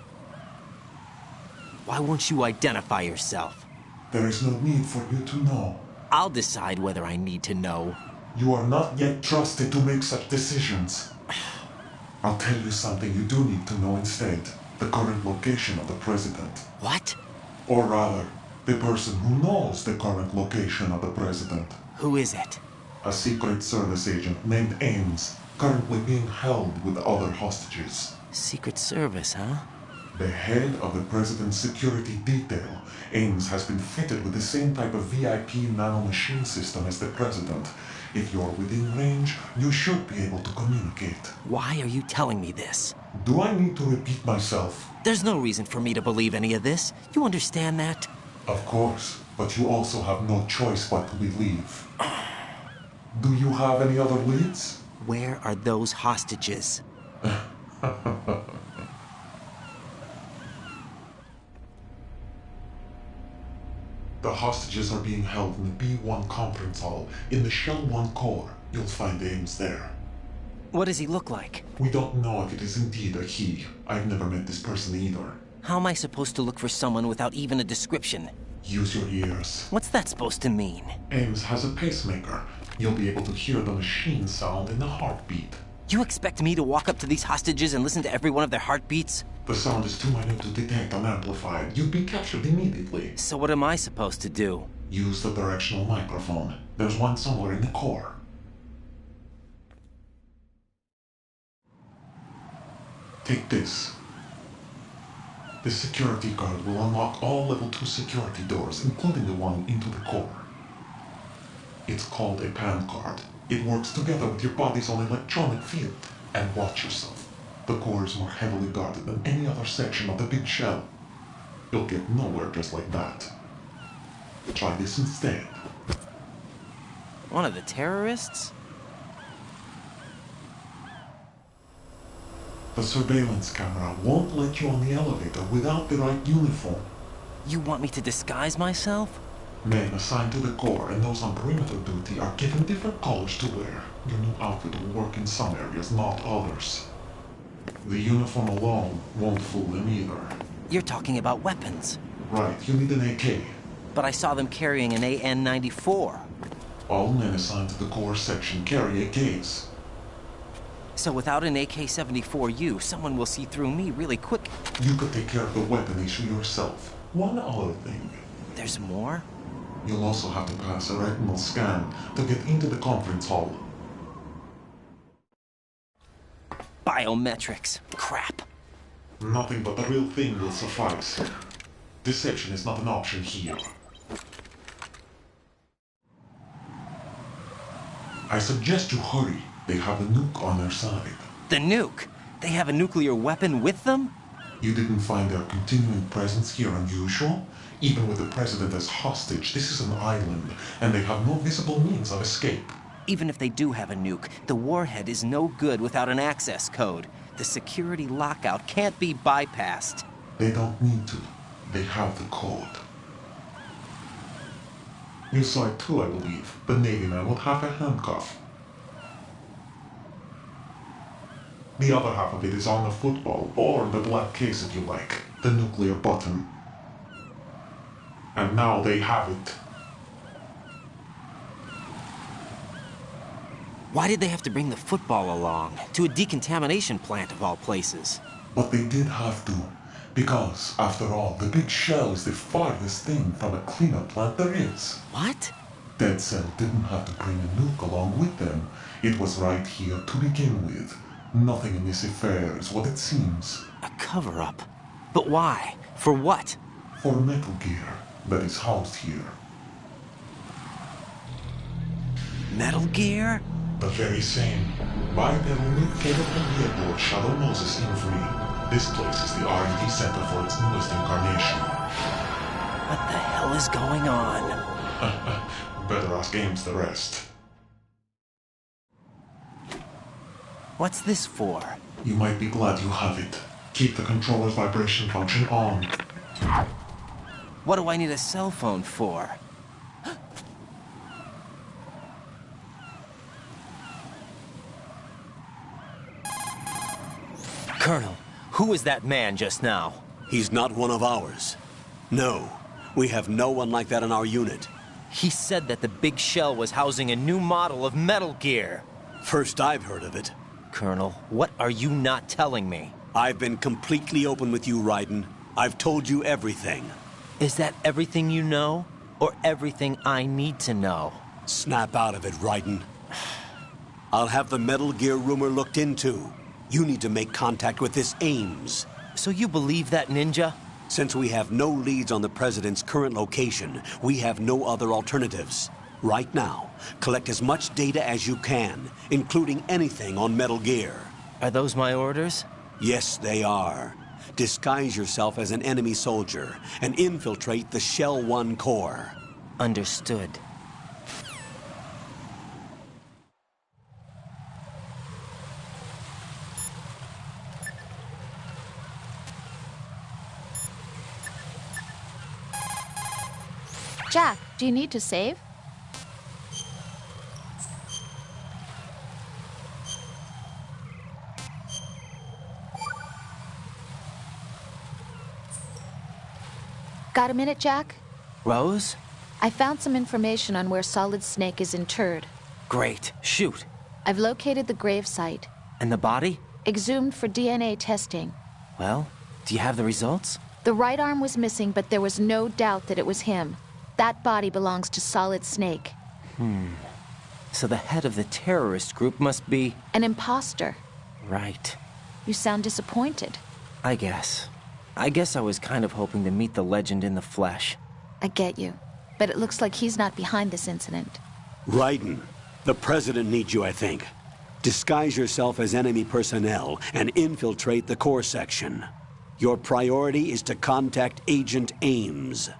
Why won't you identify yourself? There is no need for you to know. I'll decide whether I need to know. You are not yet trusted to make such decisions. I'll tell you something you do need to know instead. The current location of the President. What? Or rather, the person who knows the current location of the President. Who is it? A Secret Service agent named Ames, currently being held with other hostages. Secret Service, huh? The head of the President's security detail, Ames has been fitted with the same type of VIP nanomachine system as the President. If you're within range, you should be able to communicate. Why are you telling me this? Do I need to repeat myself? There's no reason for me to believe any of this. You understand that? Of course, but you also have no choice but to believe. Do you have any other leads? Where are those hostages? The hostages are being held in the B1 conference hall in the Shell 1 core. You'll find Ames there. What does he look like? We don't know if it is indeed a he. I've never met this person either. How am I supposed to look for someone without even a description? Use your ears. What's that supposed to mean? Ames has a pacemaker. You'll be able to hear the machine sound in the heartbeat. You expect me to walk up to these hostages and listen to every one of their heartbeats? The sound is too minute to detect unamplified. You'd be captured immediately. So what am I supposed to do? Use the directional microphone. There's one somewhere in the core. Take this. This security card will unlock all level 2 security doors, including the one into the core. It's called a PAN card. It works together with your body's own electronic field. And watch yourself. The core is more heavily guarded than any other section of the big shell. You'll get nowhere just like that. Try this instead. One of the terrorists? The surveillance camera won't let you on the elevator without the right uniform. You want me to disguise myself? Men assigned to the core and those on perimeter duty are given different colors to wear. Your new outfit will work in some areas, not others. The uniform alone won't fool them either. You're talking about weapons. Right, you need an AK. But I saw them carrying an AN-94. All men assigned to the core section carry AKs. So without an AK-74U, someone will see through me really quick. You could take care of the weapon issue yourself. One other thing. There's more? You'll also have to pass a retinal scan to get into the conference hall. Biometrics. Crap. Nothing but the real thing will suffice. Deception is not an option here. I suggest you hurry. They have the nuke on their side. the nuke. They have a nuclear weapon with them? You didn't find their continuing presence here unusual? Even with the president as hostage, this is an island, and they have no visible means of escape. Even if they do have a nuke, the warhead is no good without an access code. The security lockout can't be bypassed. They don't need to. They have the code. You saw it too, I believe. The Navy man with half a handcuff. The other half of it is on the football, or the black case if you like. The nuclear button. And now they have it. Why did they have to bring the football along? To a decontamination plant of all places. But they did have to. Because, after all, the big shell is the farthest thing from a cleanup plant there is. What? Dead Cell didn't have to bring a nuke along with them. It was right here to begin with. Nothing in this affair is what it seems. A cover-up? But why? For what? For Metal Gear that is housed here. Metal Gear? The very same. Bipedal nuke-capable vehicle Shadow Moses Infamy. This place is the R&D center for its newest incarnation. What the hell is going on? Better ask Ames the rest. What's this for? You might be glad you have it. Keep the controller's vibration function on. What do I need a cell phone for? Colonel, who was that man just now? He's not one of ours. No, we have no one like that in our unit. He said that the big shell was housing a new model of Metal Gear. First I've heard of it. Colonel, what are you not telling me? I've been completely open with you, Raiden. I've told you everything. Is that everything you know? Or everything I need to know? Snap out of it, Raiden. I'll have the Metal Gear rumor looked into. You need to make contact with this Ames. So you believe that ninja? Since we have no leads on the President's current location, we have no other alternatives. Right now, collect as much data as you can, including anything on Metal Gear. Are those my orders? Yes, they are. Disguise yourself as an enemy soldier and infiltrate the Shell 1 core. Understood. Jack, do you need to save? Got a minute, Jack? Rose? I found some information on where Solid Snake is interred. Great. Shoot. I've located the grave site. And the body? Exhumed for DNA testing. Well, do you have the results? The right arm was missing, but there was no doubt that it was him. That body belongs to Solid Snake. So the head of the terrorist group must be... An imposter. Right. You sound disappointed. I guess I was kind of hoping to meet the legend in the flesh. I get you. But it looks like he's not behind this incident. Raiden, the President needs you, I think. Disguise yourself as enemy personnel and infiltrate the core section. Your priority is to contact Agent Ames.